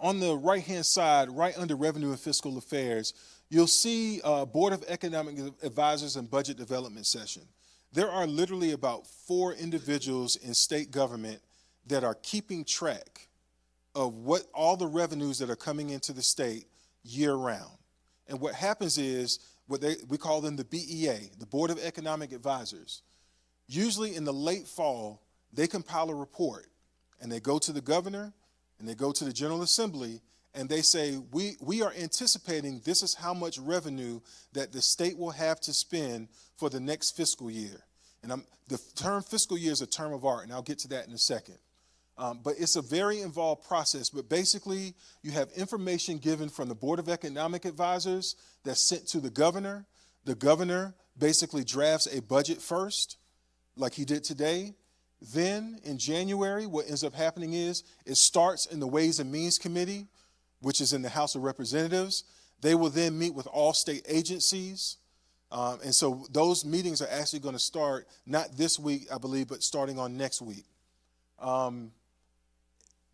On the right-hand side, right under Revenue and Fiscal Affairs, you'll see Board of Economic Advisors and Budget Development session. There are literally about 4 individuals in state government that are keeping track of what all the revenues that are coming into the state year-round. And what happens is, we call them the BEA, the Board of Economic Advisors. Usually in the late fall, they compile a report, and they go to the governor, and they go to the General Assembly, and they say, we are anticipating this is how much revenue that the state will have to spend for the next fiscal year. And the term fiscal year is a term of art, and I'll get to that in a second. But it's a very involved process. But basically, you have information given from the Board of Economic Advisors that's sent to the governor. The governor basically drafts a budget first, like he did today. Then, in January, what ends up happening is it starts in the Ways and Means Committee, which is in the House of Representatives. They will then meet with all state agencies. And so those meetings are actually going to start not this week, I believe, but starting on next week.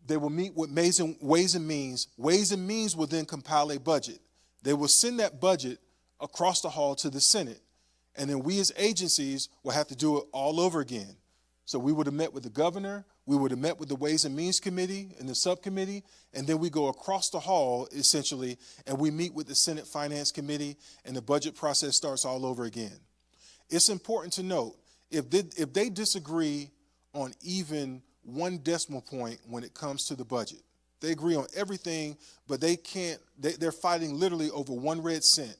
They will meet with Ways and Means. Ways and Means will then compile a budget. They will send that budget across the hall to the Senate. And then we as agencies will have to do it all over again. So we would have met with the governor. We would have met with the Ways and Means Committee and the subcommittee. And then we go across the hall, essentially, and we meet with the Senate Finance Committee, and the budget process starts all over again. It's important to note, if they disagree on even 1 decimal point when it comes to the budget. They agree on everything, but they're fighting literally over 1 red cent.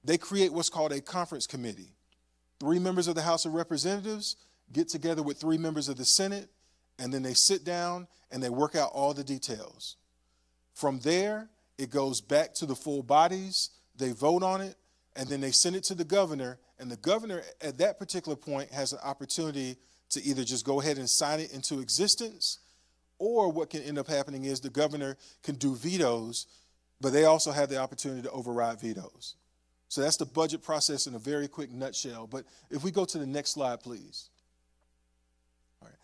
They create what's called a conference committee. 3 members of the House of Representatives get together with 3 members of the Senate, and then they sit down and they work out all the details. From there, it goes back to the full bodies, they vote on it, and then they send it to the governor, and the governor at that particular point has an opportunity to either just go ahead and sign it into existence, or what can end up happening is the governor can do vetoes, but they also have the opportunity to override vetoes. So that's the budget process in a very quick nutshell. But if we go to the next slide, please. All right.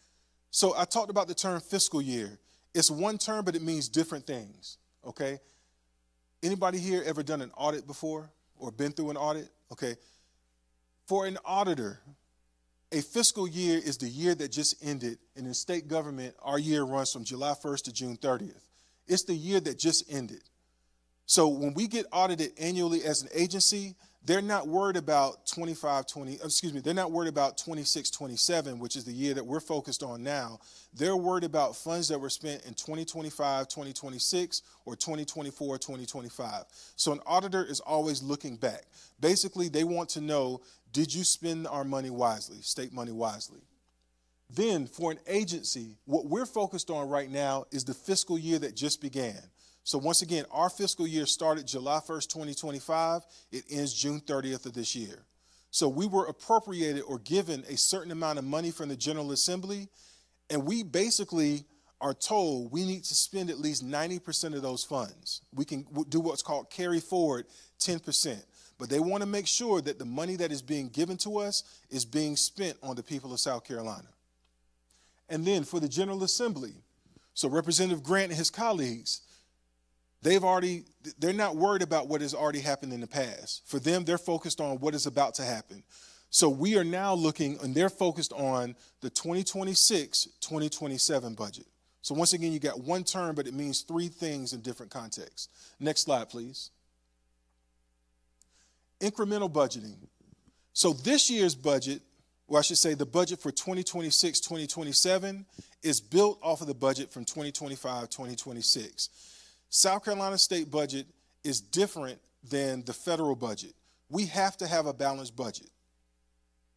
So I talked about the term fiscal year. It's one term, but it means different things, okay? Anybody here ever done an audit before or been through an audit? Okay. For an auditor, a fiscal year is the year that just ended. And in state government, our year runs from July 1st to June 30th. It's the year that just ended. So when we get audited annually as an agency, they're not worried about 26-27, which is the year that we're focused on now. They're worried about funds that were spent in 2025, 2026, or 2024, 2025. So an auditor is always looking back. Basically, they want to know, did you spend our money wisely, state money wisely? Then for an agency, what we're focused on right now is the fiscal year that just began. So once again, our fiscal year started July 1st, 2025. It ends June 30th of this year. So we were appropriated or given a certain amount of money from the General Assembly, and we basically are told we need to spend at least 90% of those funds. We can do what's called carry forward 10%. But they want to make sure that the money that is being given to us is being spent on the people of South Carolina. And then for the General Assembly, so Representative Grant and his colleagues, they're not worried about what has already happened in the past. For them, they're focused on what is about to happen. So we are now looking, and they're focused on the 2026-2027 budget. So once again, you got one term, but it means 3 things in different contexts. Next slide, please. Incremental budgeting. So this year's budget, or I should say the budget for 2026-2027, is built off of the budget from 2025-2026. South Carolina state budget is different than the federal budget. We have to have a balanced budget,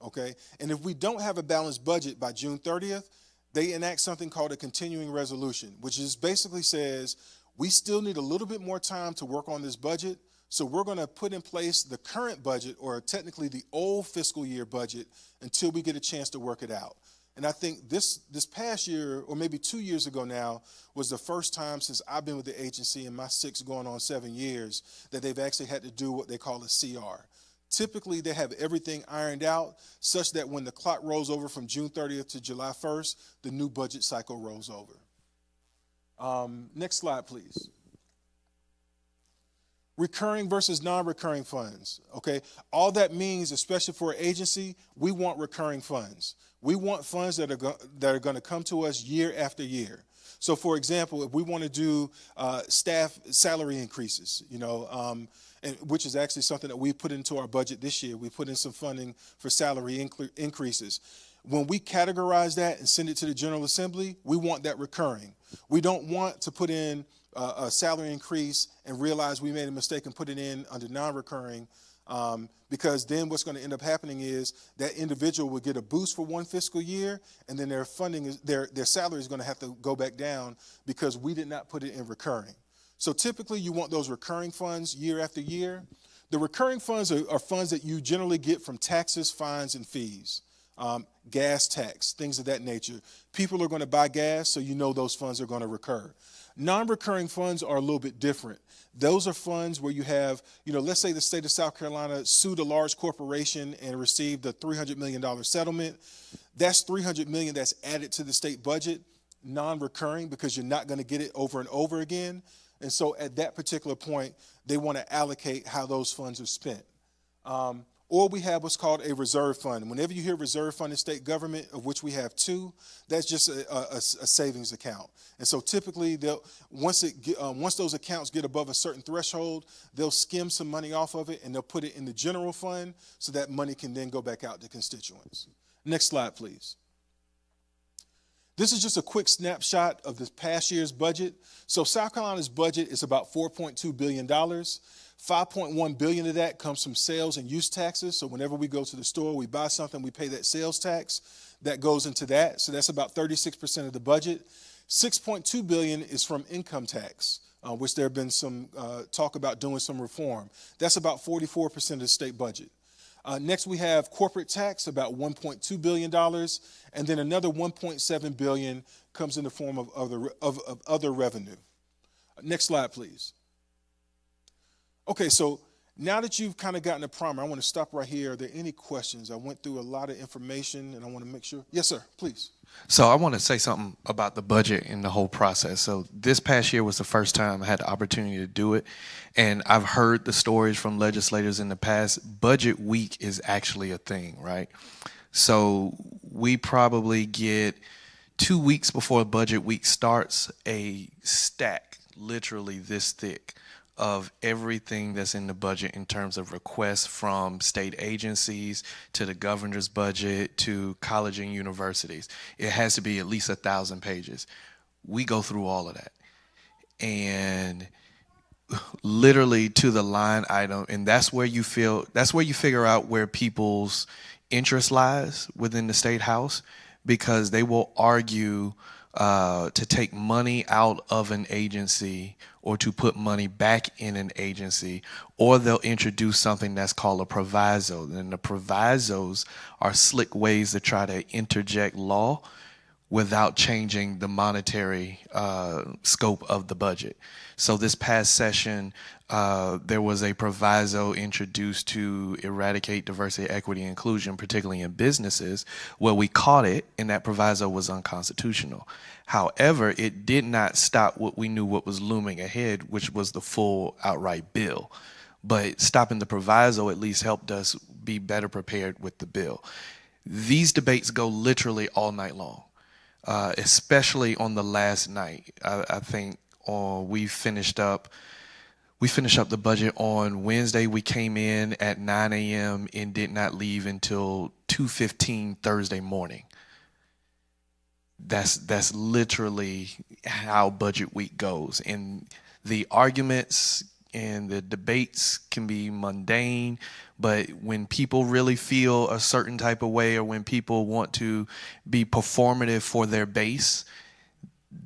okay? And if we don't have a balanced budget by June 30th, they enact something called a continuing resolution, which is basically says we still need a little bit more time to work on this budget, so we're going to put in place the current budget, or technically the old fiscal year budget, until we get a chance to work it out. And I think this past year, or maybe 2 years ago now, was the first time since I've been with the agency in my 6 going on 7 years that they've actually had to do what they call a CR. Typically, they have everything ironed out such that when the clock rolls over from June 30th to July 1st, the new budget cycle rolls over. Next slide, please. Recurring versus non-recurring funds, okay? All that means, especially for an agency, we want recurring funds. We want funds that are going to come to us year after year. So, for example, if we want to do staff salary increases, and which is actually something that we put into our budget this year. We put in some funding for salary increases. When we categorize that and send it to the General Assembly, we want that recurring. We don't want to put in a salary increase and realize we made a mistake and put it in under non-recurring, because then what's going to end up happening is that individual will get a boost for one fiscal year, and then their funding, their salary is going to have to go back down because we did not put it in recurring. So typically you want those recurring funds year after year. The recurring funds are funds that you generally get from taxes, fines, and fees, gas tax, things of that nature. People are going to buy gas, so you know those funds are going to recur. Non-recurring funds are a little bit different. Those are funds where you have, let's say the state of South Carolina sued a large corporation and received a $300 million settlement. That's $300 million that's added to the state budget, non-recurring, because you're not going to get it over and over again. And so at that particular point, they want to allocate how those funds are spent. Or we have what's called a reserve fund. Whenever you hear reserve fund in state government, of which we have 2, that's just a savings account. And so typically, once those accounts get above a certain threshold, they'll skim some money off of it and they'll put it in the general fund so that money can then go back out to constituents. Next slide, please. This is just a quick snapshot of this past year's budget. So South Carolina's budget is about $4.2 billion. $5.1 billion of that comes from sales and use taxes. So whenever we go to the store, we buy something, we pay that sales tax. That goes into that. So that's about 36% of the budget. $6.2 billion is from income tax, which there have been some talk about doing some reform. That's about 44% of the state budget. Next, we have corporate tax, about $1.2 billion, and then another $1.7 billion comes in the form of other revenue. Next slide, please. Okay, so now that you've kind of gotten a primer, I want to stop right here. Are there any questions? I went through a lot of information, and I want to make sure. Yes, sir, please. So I want to say something about the budget and the whole process. So this past year was the first time I had the opportunity to do it. And I've heard the stories from legislators in the past. Budget week is actually a thing, right? So we probably get 2 weeks before budget week starts a stack, literally this thick, of everything that's in the budget in terms of requests from state agencies to the governor's budget to college and universities. It has to be at least 1,000 pages. We go through all of that. And literally to the line item, and that's where you figure out where people's interest lies within the state house, because they will argue to take money out of an agency or to put money back in an agency, or they'll introduce something that's called a proviso. And the provisos are slick ways to try to interject law without changing the monetary scope of the budget. So this past session, there was a proviso introduced to eradicate diversity, equity, and inclusion, particularly in businesses. Well, we caught it, and that proviso was unconstitutional. However, it did not stop what we knew what was looming ahead, which was the full outright bill. But stopping the proviso at least helped us be better prepared with the bill. These debates go literally all night long, especially on the last night. I think we finished up the budget on Wednesday. We came in at 9 a.m. and did not leave until 2:15 Thursday morning. That's literally how budget week goes. And the arguments and the debates can be mundane, but when people really feel a certain type of way, or when people want to be performative for their base,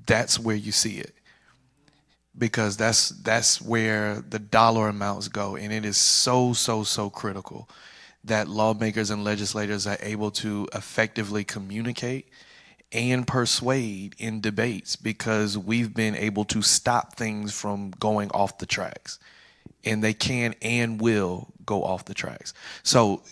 that's where you see it. Because that's where the dollar amounts go. And it is so critical that lawmakers and legislators are able to effectively communicate and persuade in debates, because we've been able to stop things from going off the tracks. And they can and will go off the tracks. So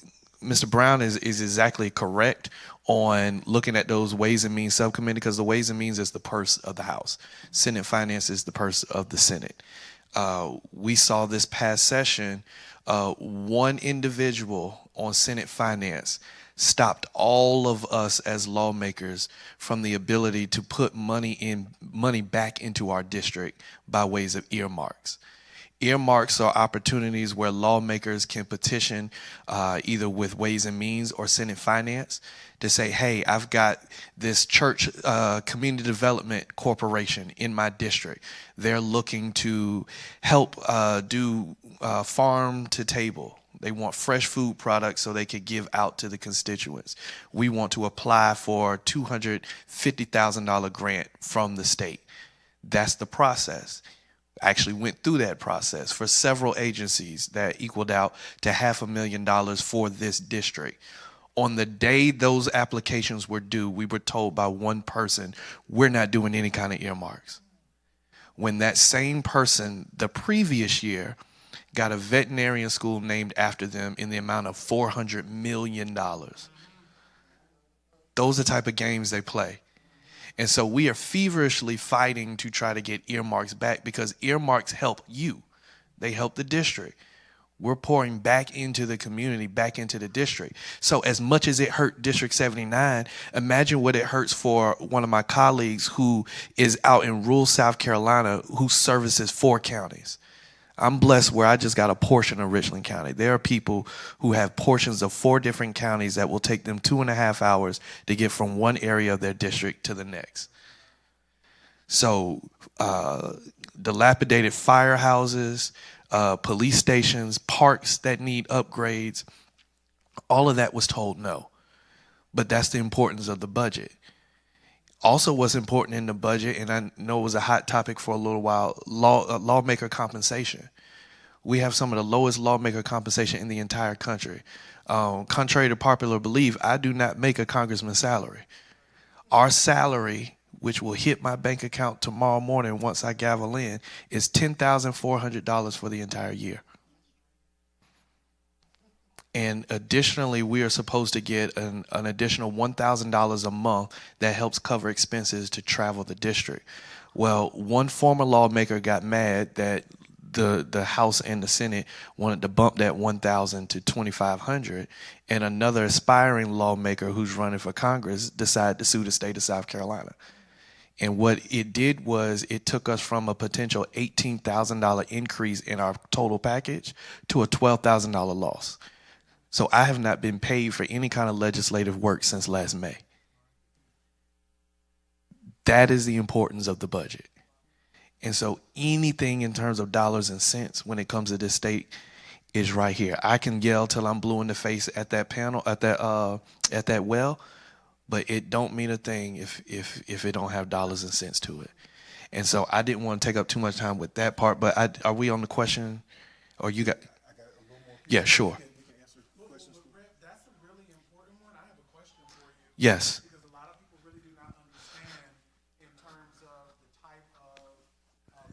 Mr. Brown is exactly correct on looking at those Ways and Means subcommittee, because the Ways and Means is the purse of the House. Senate Finance is the purse of the Senate. We saw this past session, one individual on Senate Finance stopped all of us as lawmakers from the ability to put money back into our district by ways of earmarks. Earmarks are opportunities where lawmakers can petition either with Ways and Means or Senate Finance to say, hey, I've got this church community development corporation in my district. They're looking to help do farm to table. They want fresh food products so they could give out to the constituents. We want to apply for a $250,000 grant from the state. That's the process. I actually went through that process for several agencies that equaled out to $500,000 for this district. On the day those applications were due, we were told by one person, we're not doing any kind of earmarks. When that same person the previous year got a veterinarian school named after them in the amount of $400 million. Those are the type of games they play. And so we are feverishly fighting to try to get earmarks back, because earmarks help you. They help the district. We're pouring back into the community, back into the district. So as much as it hurt District 79, imagine what it hurts for one of my colleagues who is out in rural South Carolina who services 4 counties. I'm blessed where I just got a portion of Richland County. There are people who have portions of 4 different counties that will take them 2.5 hours to get from one area of their district to the next. So dilapidated firehouses, police stations, parks that need upgrades. All of that was told no. But that's the importance of the budget. Also, what's important in the budget, and I know it was a hot topic for a little while, lawmaker compensation. We have some of the lowest lawmaker compensation in the entire country. Contrary to popular belief, I do not make a congressman's salary. Our salary, which will hit my bank account tomorrow morning once I gavel in, is $10,400 for the entire year. And additionally, we are supposed to get an additional $1,000 a month that helps cover expenses to travel the district. Well, one former lawmaker got mad that the House and the Senate wanted to bump that $1,000 to $2,500, and another aspiring lawmaker who's running for Congress decided to sue the state of South Carolina. And what it did was it took us from a potential $18,000 increase in our total package to a $12,000 loss. So I have not been paid for any kind of legislative work since last May. That is the importance of the budget. And so anything in terms of dollars and cents when it comes to this state is right here. I can yell till I'm blue in the face at that panel, at that well, but it don't mean a thing if it don't have dollars and cents to it. And so I didn't want to take up too much time with that part, but are we on the question, or you got? I got a little more. Yeah, sure. That's a really important one. I have a question for you. Yes. Because a lot of people really do not understand in terms of the type of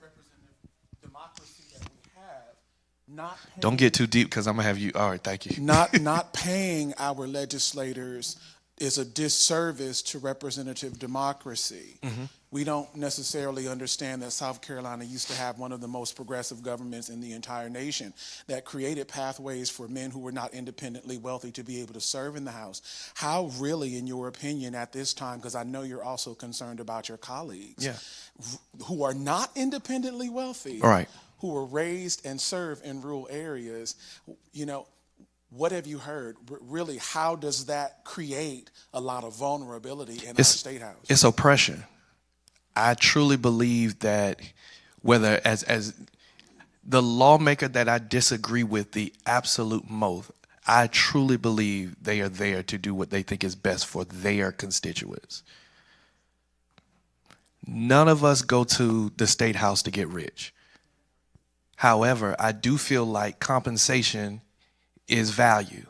representative democracy that we have. Not paying, Don't get too deep because I'm gonna have you. All right, thank you. not paying our legislators is a disservice to representative democracy. Mm-hmm. We don't necessarily understand that South Carolina used to have one of the most progressive governments in the entire nation that created pathways for men who were not independently wealthy to be able to serve in the House. How really, in your opinion, at this time, because I know you're also concerned about your colleagues, who are not independently wealthy, All right. who were raised and serve in rural areas, what have you heard? Really, how does that create a lot of vulnerability in our state house? It's oppression. I truly believe that whether as the lawmaker that I disagree with the absolute most, I truly believe they are there to do what they think is best for their constituents. None of us go to the state house to get rich. However, I do feel like compensation is value.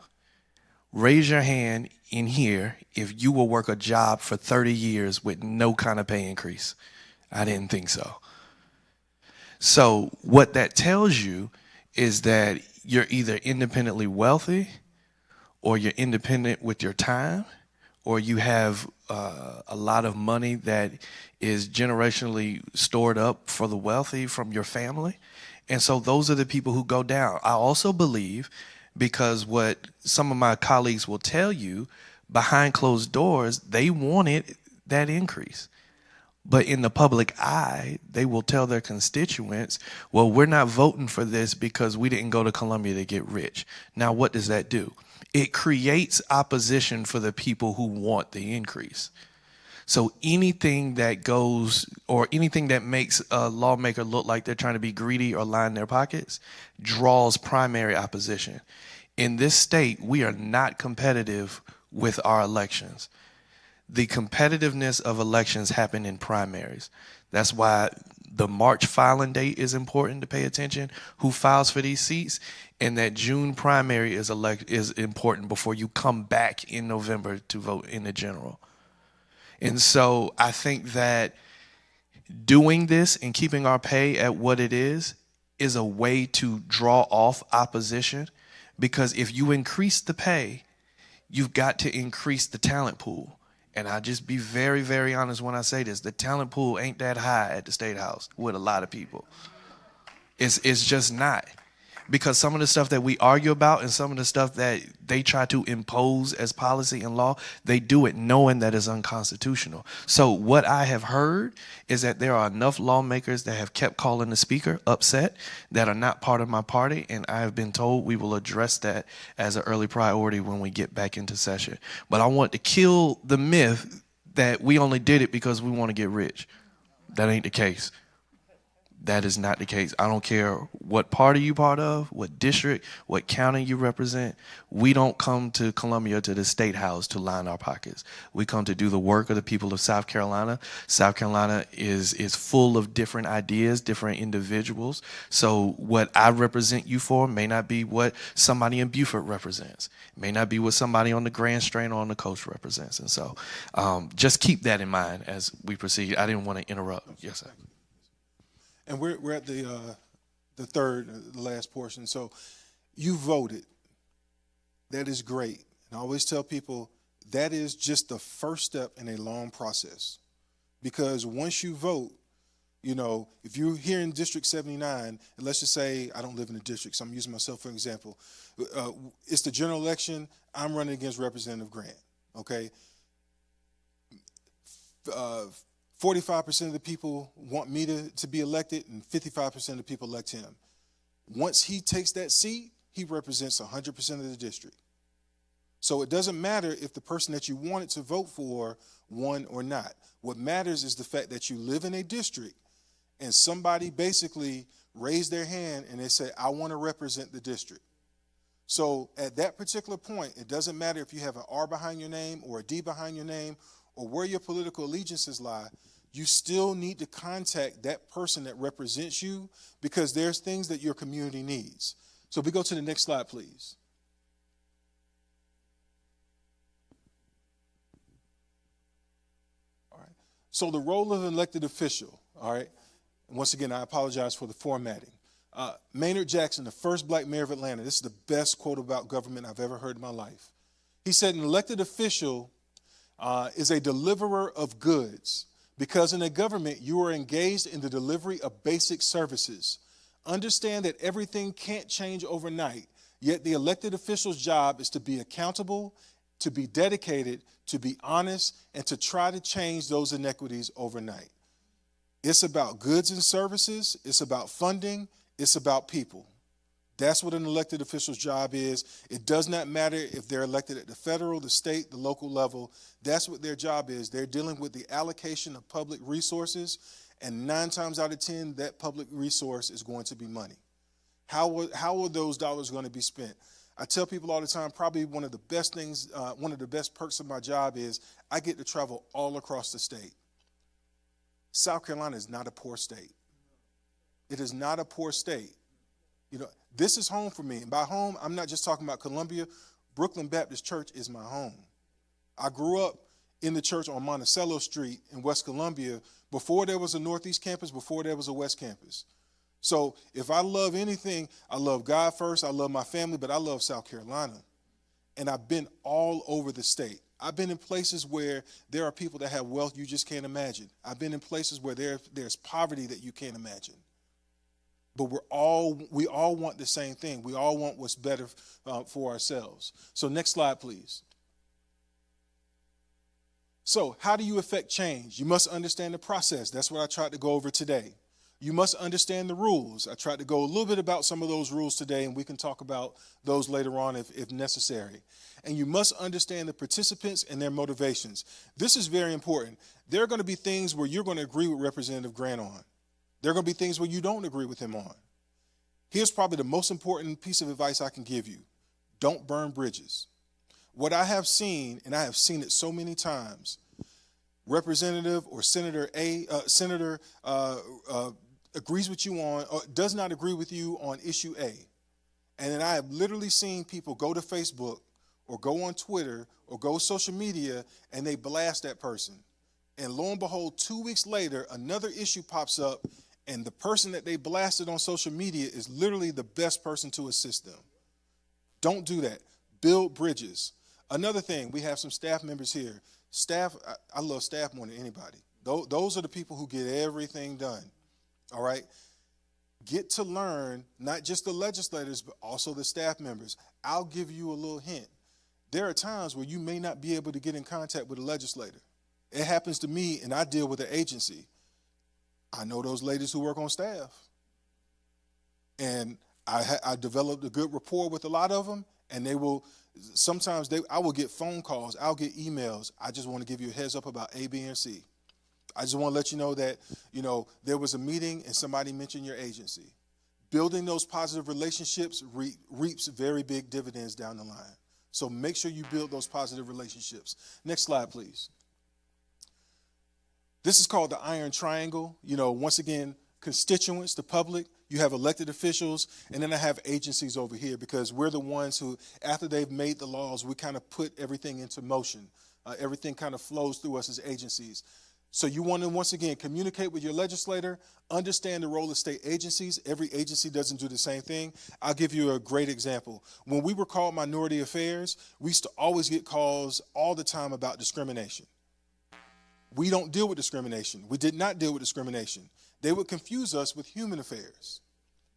Raise your hand in here if you will work a job for 30 years with no kind of pay increase. I didn't think so. So what that tells you is that you're either independently wealthy, or you're independent with your time, or you have a lot of money that is generationally stored up for the wealthy from your family. And so those are the people who go down. I also believe, because what some of my colleagues will tell you, behind closed doors, they wanted that increase. But in the public eye, they will tell their constituents, well, we're not voting for this because we didn't go to Columbia to get rich. Now, what does that do? It creates opposition for the people who want the increase. So anything that goes, or anything that makes a lawmaker look like they're trying to be greedy or line their pockets, draws primary opposition. In this state, we are not competitive with our elections. The competitiveness of elections happen in primaries. That's why the March filing date is important to pay attention, who files for these seats, and that June primary is important before you come back in November to vote in the general. And so I think that doing this and keeping our pay at what it is a way to draw off opposition, because if you increase the pay, you've got to increase the talent pool. And I'll just be very, very honest when I say this. The talent pool ain't that high at the State House with a lot of people. It's just not. Because some of the stuff that we argue about and some of the stuff that they try to impose as policy and law, they do it knowing that it's unconstitutional. So what I have heard is that there are enough lawmakers that have kept calling the speaker upset that are not part of my party, and I have been told we will address that as an early priority when we get back into session. But I want to kill the myth that we only did it because we want to get rich. That ain't the case. That is not the case. I don't care what party you part of, what district, what county you represent. We don't come to Columbia, to the State House, to line our pockets. We come to do the work of the people of South Carolina. South Carolina is full of different ideas, different individuals. So what I represent you for may not be what somebody in Beaufort represents. It may not be what somebody on the Grand Strand or on the coast represents. And so just keep that in mind as we proceed. I didn't want to interrupt. Yes, sir. And we're at the third, the last portion. So you voted. That is great. And I always tell people that is just the first step in a long process. Because once you vote, you know, if you're here in District 79, and let's just say I don't live in a district, so I'm using myself for an example. It's the general election. I'm running against Representative Grant, okay? 45% of the people want me to be elected, and 55% of the people elect him. Once he takes that seat, he represents 100% of the district. So it doesn't matter if the person that you wanted to vote for won or not. What matters is the fact that you live in a district and somebody basically raised their hand and they say, I want to represent the district. So at that particular point, it doesn't matter if you have an R behind your name or a D behind your name or where your political allegiances lie. You still need to contact that person that represents you because there's things that your community needs. So if we go to the next slide, please. All right. So the role of an elected official, all right, and once again, I apologize for the formatting. Maynard Jackson, the first black mayor of Atlanta, this is the best quote about government I've ever heard in my life. He said, an elected official is a deliverer of goods. Because in a government, you are engaged in the delivery of basic services. Understand that everything can't change overnight, yet the elected official's job is to be accountable, to be dedicated, to be honest, and to try to change those inequities overnight. It's about goods and services, it's about funding, it's about people. That's what an elected official's job is. It does not matter if they're elected at the federal, the state, the local level. That's what their job is. They're dealing with the allocation of public resources, and 9 times out of 10, that public resource is going to be money. How are those dollars going to be spent? I tell people all the time, probably one of the best things, one of the best perks of my job is I get to travel all across the state. South Carolina is not a poor state. It is not a poor state. You know, this is home for me. And by home, I'm not just talking about Columbia. Brooklyn Baptist Church is my home. I grew up in the church on Monticello Street in West Columbia before there was a Northeast campus, before there was a West campus. So if I love anything, I love God first, I love my family, but I love South Carolina. And I've been all over the state. I've been in places where there are people that have wealth you just can't imagine. I've been in places where there's poverty that you can't imagine. But we all want the same thing. We all want what's better for ourselves. So next slide, please. So how do you affect change? You must understand the process. That's what I tried to go over today. You must understand the rules. I tried to go a little bit about some of those rules today, and we can talk about those later on if necessary. And you must understand the participants and their motivations. This is very important. There are going to be things where you're going to agree with Representative Grant on. There are going to be things where you don't agree with him on. Here's probably the most important piece of advice I can give you. Don't burn bridges. What I have seen, and I have seen it so many times, Representative or Senator agrees with you on, or does not agree with you on issue A. And then I have literally seen people go to Facebook or go on Twitter or go social media and they blast that person. And lo and behold, 2 weeks later, another issue pops up and the person that they blasted on social media is literally the best person to assist them. Don't do that. Build bridges. Another thing, we have some staff members here. Staff, I love staff more than anybody. Those are the people who get everything done, all right? Get to learn, not just the legislators, but also the staff members. I'll give you a little hint. There are times where you may not be able to get in contact with a legislator. It happens to me, and I deal with an agency. I know those ladies who work on staff. And I developed a good rapport with a lot of them, and they will, sometimes I will get phone calls, I'll get emails. I just want to give you a heads up about A, B, and C. I just want to let you know that, there was a meeting and somebody mentioned your agency. Building those positive relationships reaps very big dividends down the line. So make sure you build those positive relationships. Next slide, please. This is called the Iron Triangle. Once again, constituents, the public, you have elected officials, and then I have agencies over here because we're the ones who, after they've made the laws, we kind of put everything into motion. Everything kind of flows through us as agencies. So you want to, once again, communicate with your legislator, understand the role of state agencies. Every agency doesn't do the same thing. I'll give you a great example. When we were called Minority Affairs, we used to always get calls all the time about discrimination. We don't deal with discrimination. We did not deal with discrimination. They would confuse us with Human Affairs.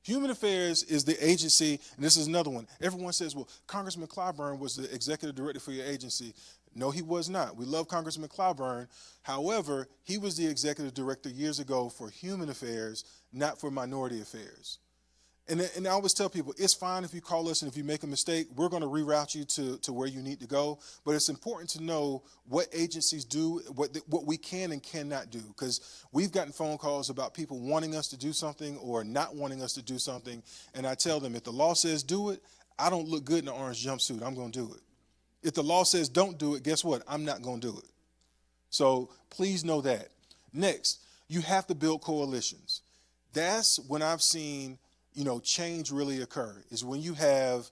Human Affairs is the agency, and this is another one. Everyone says, well, Congressman Clyburn was the executive director for your agency. No, he was not. We love Congressman Clyburn. However, he was the executive director years ago for Human Affairs, not for Minority Affairs. And I always tell people, it's fine if you call us and if you make a mistake, we're going to reroute you to where you need to go. But it's important to know what agencies do, what we can and cannot do. Because we've gotten phone calls about people wanting us to do something or not wanting us to do something. And I tell them, if the law says do it, I don't look good in an orange jumpsuit. I'm going to do it. If the law says don't do it, guess what? I'm not going to do it. So please know that. Next, you have to build coalitions. That's when I've seen, change really occur, is when you have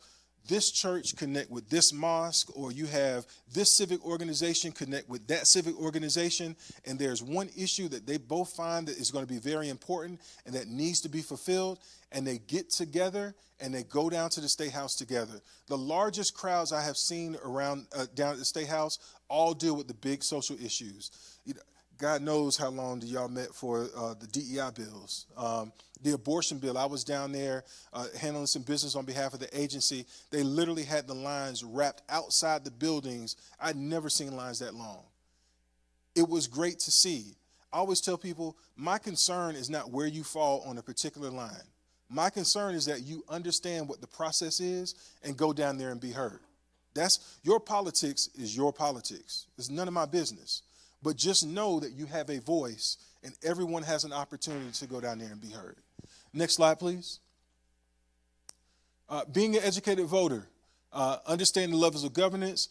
this church connect with this mosque, or you have this civic organization connect with that civic organization, and there's one issue that they both find that is going to be very important and that needs to be fulfilled, and they get together and they go down to the State House together. The largest crowds I have seen around down at the State House all deal with the big social issues. God knows how long y'all met for the DEI bills. The abortion bill, I was down there handling some business on behalf of the agency. They literally had the lines wrapped outside the buildings. I'd never seen lines that long. It was great to see. I always tell people, my concern is not where you fall on a particular line. My concern is that you understand what the process is and go down there and be heard. That's your politics is your politics. It's none of my business. But just know that you have a voice and everyone has an opportunity to go down there and be heard. Next slide, please. Being an educated voter, understanding the levels of governance.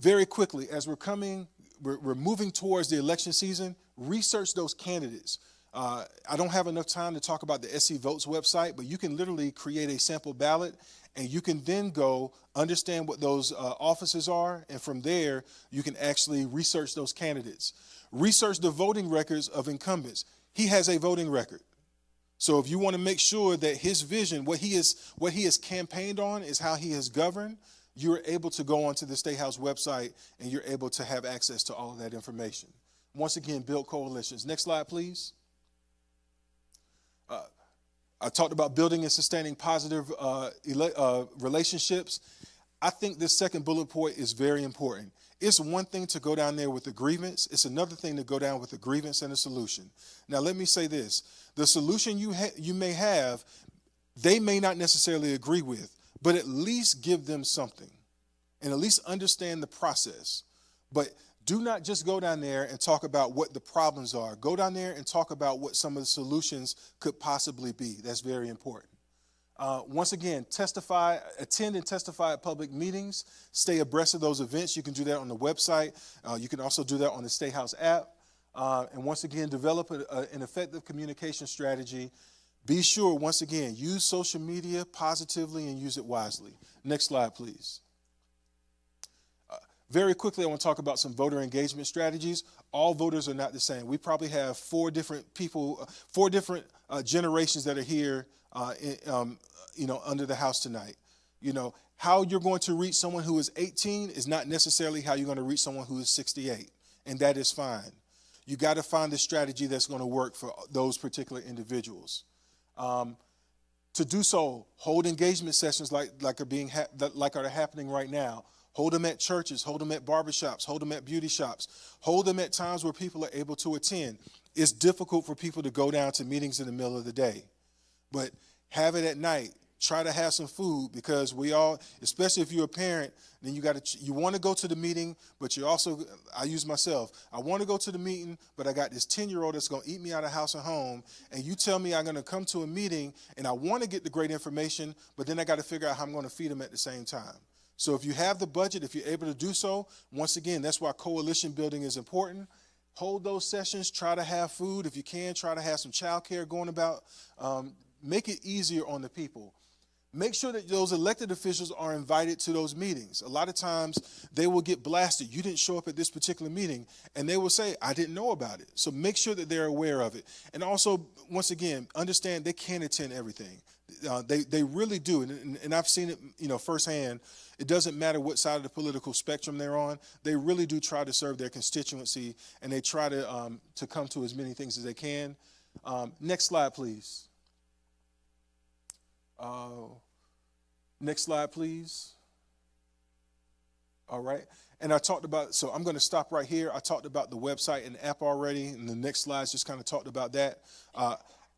Very quickly, as we're moving towards the election season, research those candidates. I don't have enough time to talk about the SC Votes website, but you can literally create a sample ballot and you can then go understand what those offices are, and from there you can actually research those candidates. Research the voting records of incumbents. He has a voting record. So if you want to make sure that his vision, what he has campaigned on is how he has governed, you're able to go onto the State House website and you're able to have access to all of that information. Once again, build coalitions. Next slide, please. I talked about building and sustaining positive relationships. I think this second bullet point is very important. It's one thing to go down there with a grievance. It's another thing to go down with a grievance and a solution. Now, let me say this. The solution you may have, they may not necessarily agree with, but at least give them something and at least understand the process. But do not just go down there and talk about what the problems are. Go down there and talk about what some of the solutions could possibly be. That's very important. Once again, attend and testify at public meetings. Stay abreast of those events. You can do that on the website. You can also do that on the State House app. And once again, develop an effective communication strategy. Be sure, once again, use social media positively and use it wisely. Next slide, please. Very quickly, I want to talk about some voter engagement strategies. All voters are not the same. We probably have four different generations that are here, under the house tonight. How you're going to reach someone who is 18 is not necessarily how you're going to reach someone who is 68, and that is fine. You got to find the strategy that's going to work for those particular individuals. To do so, hold engagement sessions like are happening right now. Hold them at churches, hold them at barbershops, hold them at beauty shops, hold them at times where people are able to attend. It's difficult for people to go down to meetings in the middle of the day, but have it at night. try to have some food, because we all, especially if you're a parent, then you want to go to the meeting, but you also, I use myself, I want to go to the meeting, but I got this 10-year-old that's going to eat me out of house and home, and you tell me I'm going to come to a meeting and I want to get the great information, but then I got to figure out how I'm going to feed them at the same time. So if you have the budget, if you're able to do so, once again, that's why coalition building is important. Hold those sessions, try to have food. If you can, try to have some child care going about. Make it easier on the people. Make sure that those elected officials are invited to those meetings. A lot of times they will get blasted. You didn't show up at this particular meeting, and they will say, I didn't know about it. So make sure that they're aware of it. And also, once again, understand they can't attend everything. They really do, and I've seen it, firsthand. It doesn't matter what side of the political spectrum they're on. They really do try to serve their constituency, and they try to come to as many things as they can. Next slide, please. Next slide, please. All right. And I talked about, so I'm going to stop right here. I talked about the website and app already, and the next slides just kind of talked about that.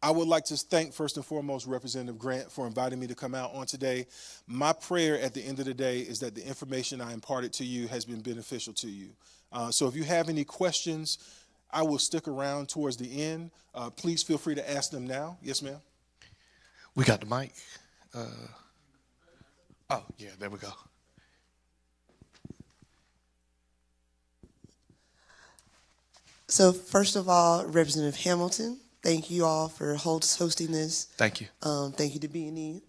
I would like to thank, first and foremost, Representative Grant for inviting me to come out on today. My prayer at the end of the day is that the information I imparted to you has been beneficial to you. So if you have any questions, I will stick around towards the end. Please feel free to ask them now. Yes, ma'am. We got the mic. Oh, yeah, there we go. So first of all, Representative Hamilton, thank you all for hosting this. Thank you. Thank you to B&E.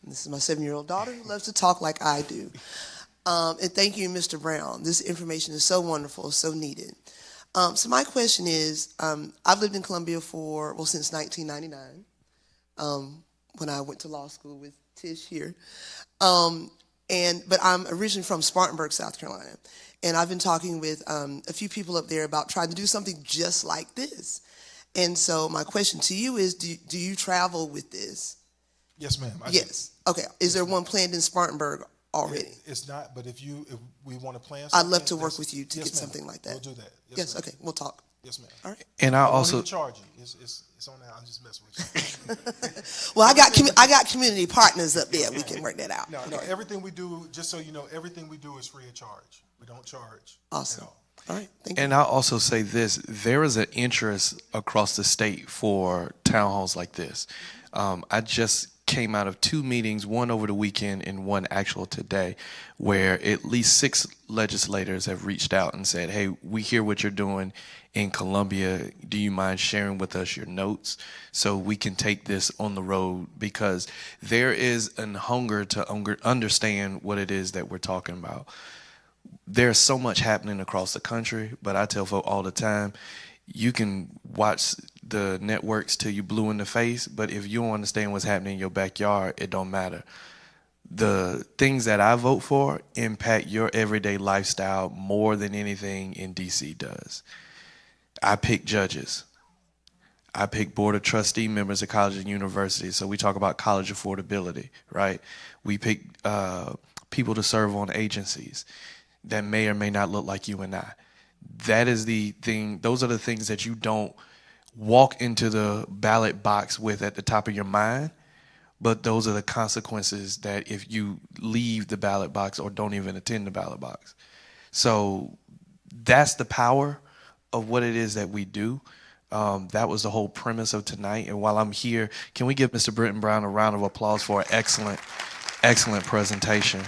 This is my 7-year-old daughter who loves to talk like I do. And thank you, Mr. Brown. This information is so wonderful, so needed. So my question is, I've lived in Columbia since 1999, when I went to law school with Tish here. But I'm originally from Spartanburg, South Carolina. And I've been talking with a few people up there about trying to do something just like this. And so my question to you is, do you travel with this? Yes, ma'am. Yes. Okay. Is there one planned in Spartanburg already? It's not, but if we want to plan something, I'd love to work with you to get something like that. We'll do that. Yes, okay. We'll talk. Yes, ma'am. All right. And I won't also even charge you. It's on there. I'm just messing with you. Well, I got community partners up there. We can work that out. No, everything we do, just so you know, everything we do is free of charge. We don't charge. Awesome. At all. All right. Thank you. And I'll also say this, there is an interest across the state for town halls like this. I just came out of 2 meetings, one over the weekend and one actual today, where at least 6 legislators have reached out and said, hey, we hear what you're doing in Columbia. Do you mind sharing with us your notes so we can take this on the road? Because there is an hunger to understand what it is that we're talking about. There's so much happening across the country, but I tell folk all the time, you can watch the networks till you blue in the face, but if you don't understand what's happening in your backyard, it don't matter. The things that I vote for impact your everyday lifestyle more than anything in DC does. I pick judges. I pick board of trustee members of colleges and universities. So we talk about college affordability, right? We pick people to serve on agencies that may or may not look like you and I. That is the thing. Those are the things that you don't walk into the ballot box with at the top of your mind, but those are the consequences that if you leave the ballot box or don't even attend the ballot box. So that's the power of what it is that we do. That was the whole premise of tonight. And while I'm here, can we give Mr. Britton Brown a round of applause for an excellent presentation?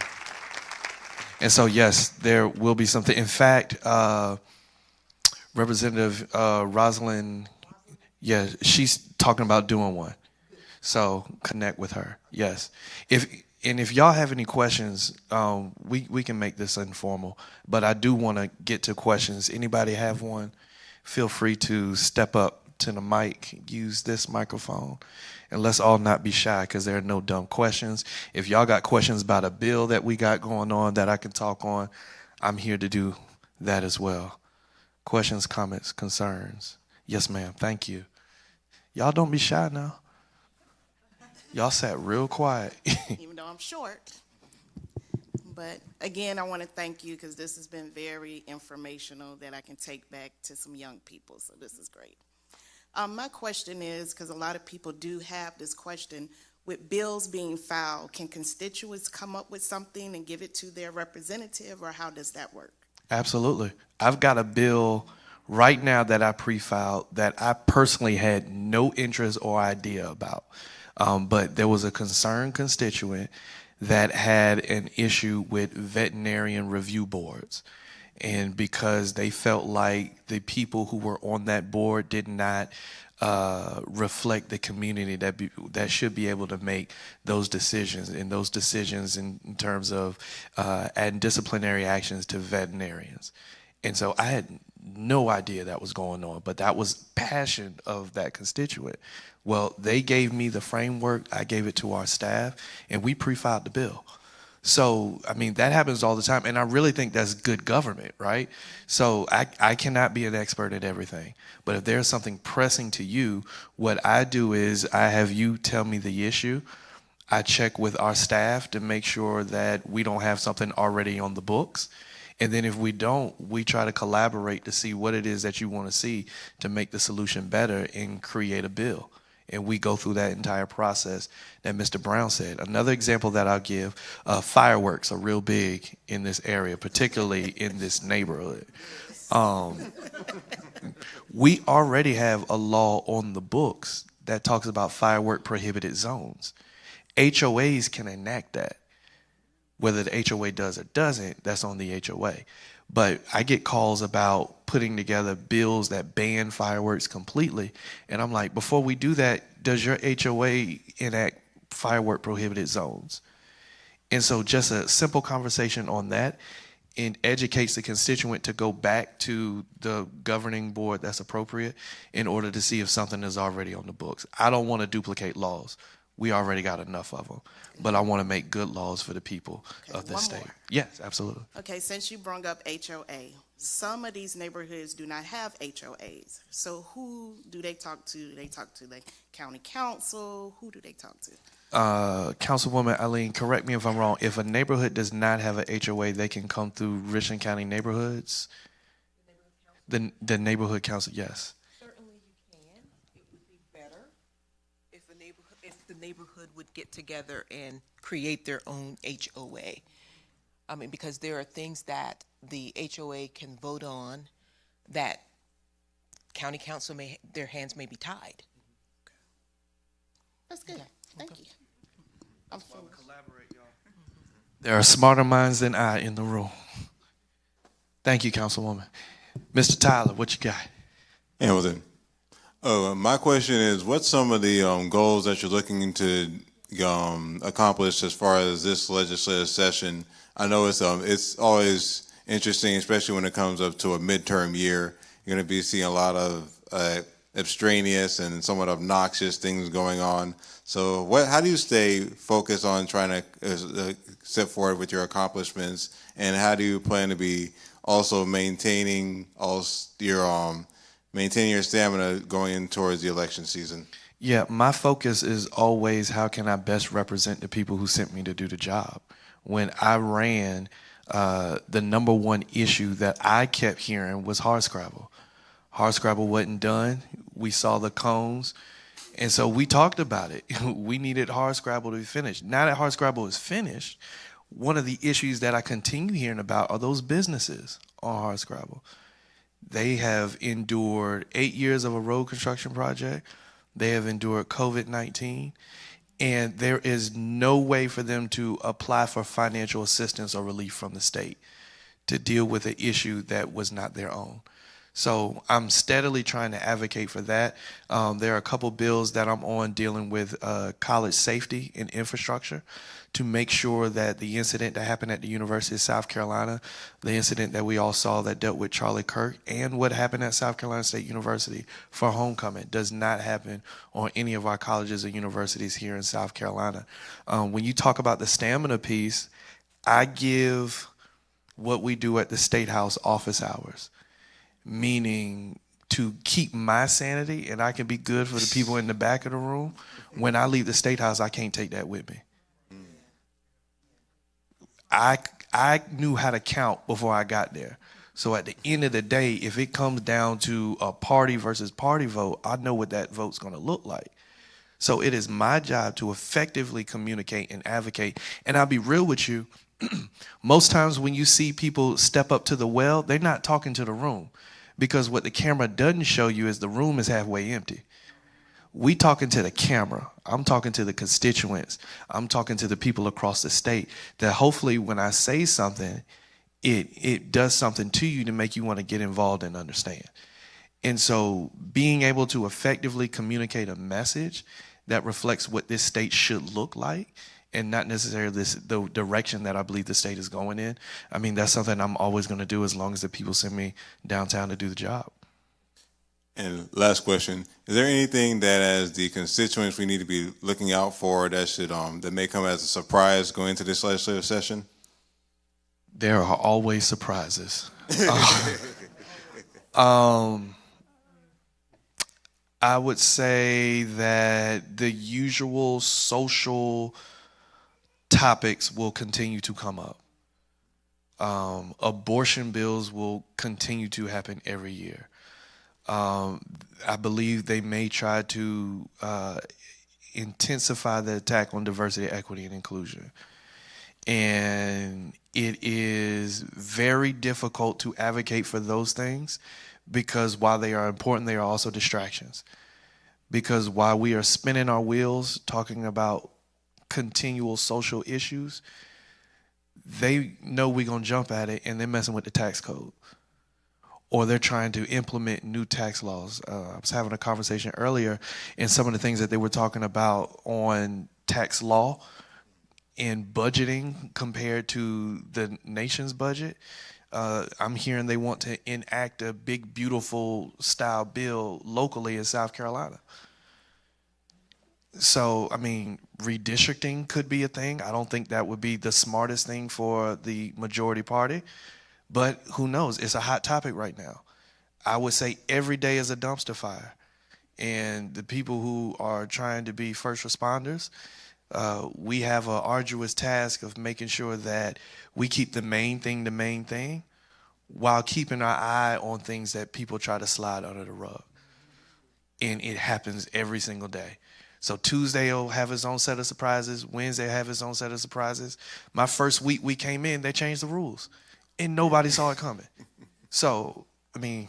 And so, yes, there will be something. In fact, Representative Rosalind, yeah, she's talking about doing one. So connect with her, yes. If y'all have any questions, we can make this informal. But I do want to get to questions. Anybody have one? Feel free to step up to the mic, use this microphone. And let's all not be shy, because there are no dumb questions. If y'all got questions about a bill that we got going on that I can talk on, I'm here to do that as well. Questions, comments, concerns? Yes, ma'am. Thank you. Y'all don't be shy now. Y'all sat real quiet. Even though I'm short. But again, I want to thank you, because this has been very informational that I can take back to some young people. So this is great. My question is, because a lot of people do have this question, with bills being filed, can constituents come up with something and give it to their representative, or how does that work? Absolutely. I've got a bill right now that I pre-filed that I personally had no interest or idea about. But there was a concerned constituent that had an issue with veterinarian review boards. And because they felt like the people who were on that board did not reflect the community that should be able to make those decisions, and those decisions in terms of adding disciplinary actions to veterinarians. And so I had no idea that was going on, but that was passion of that constituent. Well, they gave me the framework, I gave it to our staff, and we pre-filed the bill. So, I mean, that happens all the time, and I really think that's good government, right? So I cannot be an expert at everything, but if there's something pressing to you, what I do is I have you tell me the issue. I check with our staff to make sure that we don't have something already on the books. And then if we don't, we try to collaborate to see what it is that you want to see to make the solution better and create a bill. And we go through that entire process that Mr. Brown said. Another example that I'll give, fireworks are real big in this area, particularly in this neighborhood. We already have a law on the books that talks about firework prohibited zones. HOAs can enact that. Whether the HOA does or doesn't, that's on the HOA. But I get calls about putting together bills that ban fireworks completely. And I'm like, before we do that, does your HOA enact firework prohibited zones? And so just a simple conversation on that, it educates the constituent to go back to the governing board that's appropriate in order to see if something is already on the books. I don't want to duplicate laws. We already got enough of them. But I want to make good laws for the people of the state. More. Yes, absolutely. Okay, since you brought up HOA, some of these neighborhoods do not have HOAs. So who do they talk to? Do they talk to the county council? Who do they talk to? Councilwoman Eileen, correct me if I'm wrong. If a neighborhood does not have a HOA, they can come through Richland County neighborhoods? The neighborhood council, yes. Certainly you can. It would be better if the neighborhood would get together and create their own HOA. I mean, because there are things that the HOA can vote on that county council their hands may be tied. That's good. Thank you. I'm finished. There are smarter minds than I in the room. Thank you, Councilwoman. Mr. Tyler, what you got? Hamilton. My question is, what's some of the goals that you're looking to accomplish as far as this legislative session? I know it's always interesting, especially when it comes up to a midterm year. You're going to be seeing a lot of extraneous and somewhat obnoxious things going on. So how do you stay focused on trying to step forward with your accomplishments, and how do you plan to be also maintaining your stamina going in towards the election season? Yeah, my focus is always how can I best represent the people who sent me to do the job. When I ran, the number one issue that I kept hearing was hardscrabble. Hardscrabble wasn't done. We saw the cones, and so we talked about it. We needed hardscrabble to be finished. Now that hardscrabble is finished, one of the issues that I continue hearing about are those businesses on hardscrabble. They have endured 8 years of a road construction project. They have endured COVID-19, and there is no way for them to apply for financial assistance or relief from the state to deal with an issue that was not their own. So I'm steadily trying to advocate for that. There are a couple bills that I'm on dealing with college safety and infrastructure to make sure that the incident that happened at the University of South Carolina, the incident that we all saw that dealt with Charlie Kirk, and what happened at South Carolina State University for homecoming does not happen on any of our colleges or universities here in South Carolina. When you talk about the stamina piece, I give what we do at the State House office hours, meaning to keep my sanity, and I can be good for the people in the back of the room. When I leave the State House, I can't take that with me. I knew how to count before I got there. So at the end of the day, if it comes down to a party versus party vote, I know what that vote's going to look like. So it is my job to effectively communicate and advocate. And I'll be real with you, most times when you see people step up to the well, they're not talking to the room, because what the camera doesn't show you is the room is halfway empty. We talking to the camera. I'm talking to the constituents. I'm talking to the people across the state, that hopefully when I say something, it does something to you to make you want to get involved and understand. And so being able to effectively communicate a message that reflects what this state should look like, and not necessarily the direction that I believe the state is going in, I mean, that's something I'm always going to do as long as the people send me downtown to do the job. And last question, is there anything that as the constituents we need to be looking out for that should that may come as a surprise going into this legislative session? There are always surprises. I would say that the usual social topics will continue to come up. Abortion bills will continue to happen every year. I believe they may try to intensify the attack on diversity, equity, and inclusion. And it is very difficult to advocate for those things, because while they are important, they are also distractions. Because while we are spinning our wheels talking about continual social issues, they know we're going to jump at it, and they're messing with the tax code. Or they're trying to implement new tax laws. I was having a conversation earlier, and some of the things that they were talking about on tax law and budgeting compared to the nation's budget. I'm hearing they want to enact a big, beautiful style bill locally in South Carolina. So, I mean, redistricting could be a thing. I don't think that would be the smartest thing for the majority party. But who knows? It's a hot topic right now. I would say every day is a dumpster fire. And the people who are trying to be first responders, we have an arduous task of making sure that we keep the main thing, while keeping our eye on things that people try to slide under the rug. And it happens every single day. So Tuesday will have its own set of surprises. Wednesday will have its own set of surprises. My first week we came in, they changed the rules. And nobody saw it coming. So, I mean,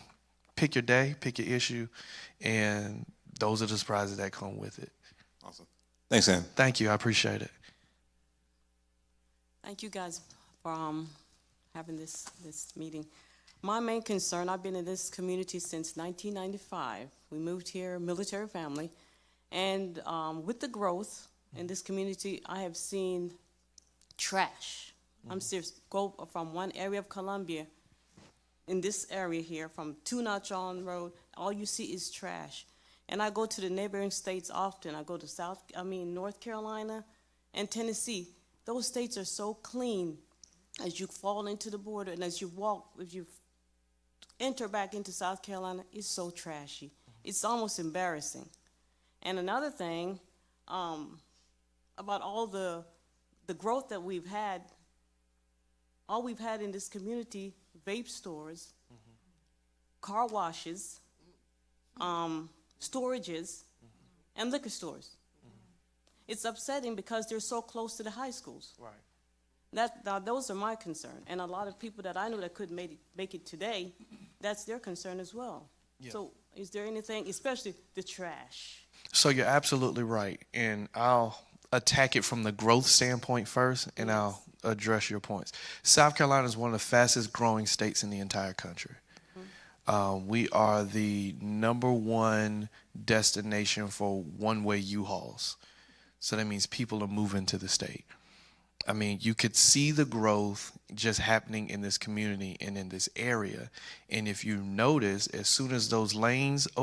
pick your day, pick your issue, and those are the surprises that come with it. Awesome. Thanks, Sam. Thank you. I appreciate it. Thank you guys for having this meeting. My main concern, I've been in this community since 1995. We moved here, military family, and with the growth in this community, I have seen trash. I'm serious. Go from one area of Columbia, in this area here, from Two Notch on Road, all you see is trash. And I go to the neighboring states often. I go to North Carolina and Tennessee. Those states are so clean. As you fall into the border and as you walk, if you enter back into South Carolina, it's so trashy. It's almost embarrassing. And another thing, about all the growth that we've had, all we've had in this community, vape stores, car washes, storages, and liquor stores. It's upsetting because they're so close to the high schools. Right. Now, those are my concern. And a lot of people that I know that couldn't make it today, that's their concern as well. Yeah. So is there anything, especially the trash? So you're absolutely right. And I'll attack it from the growth standpoint first, and yes, I'll address your points. South Carolina is one of the fastest growing states in the entire country. We are the #1 destination for one-way U-Hauls. So that means people are moving to the state. I mean, you could see the growth just happening in this community and in this area. And if you notice, as soon as those lanes open,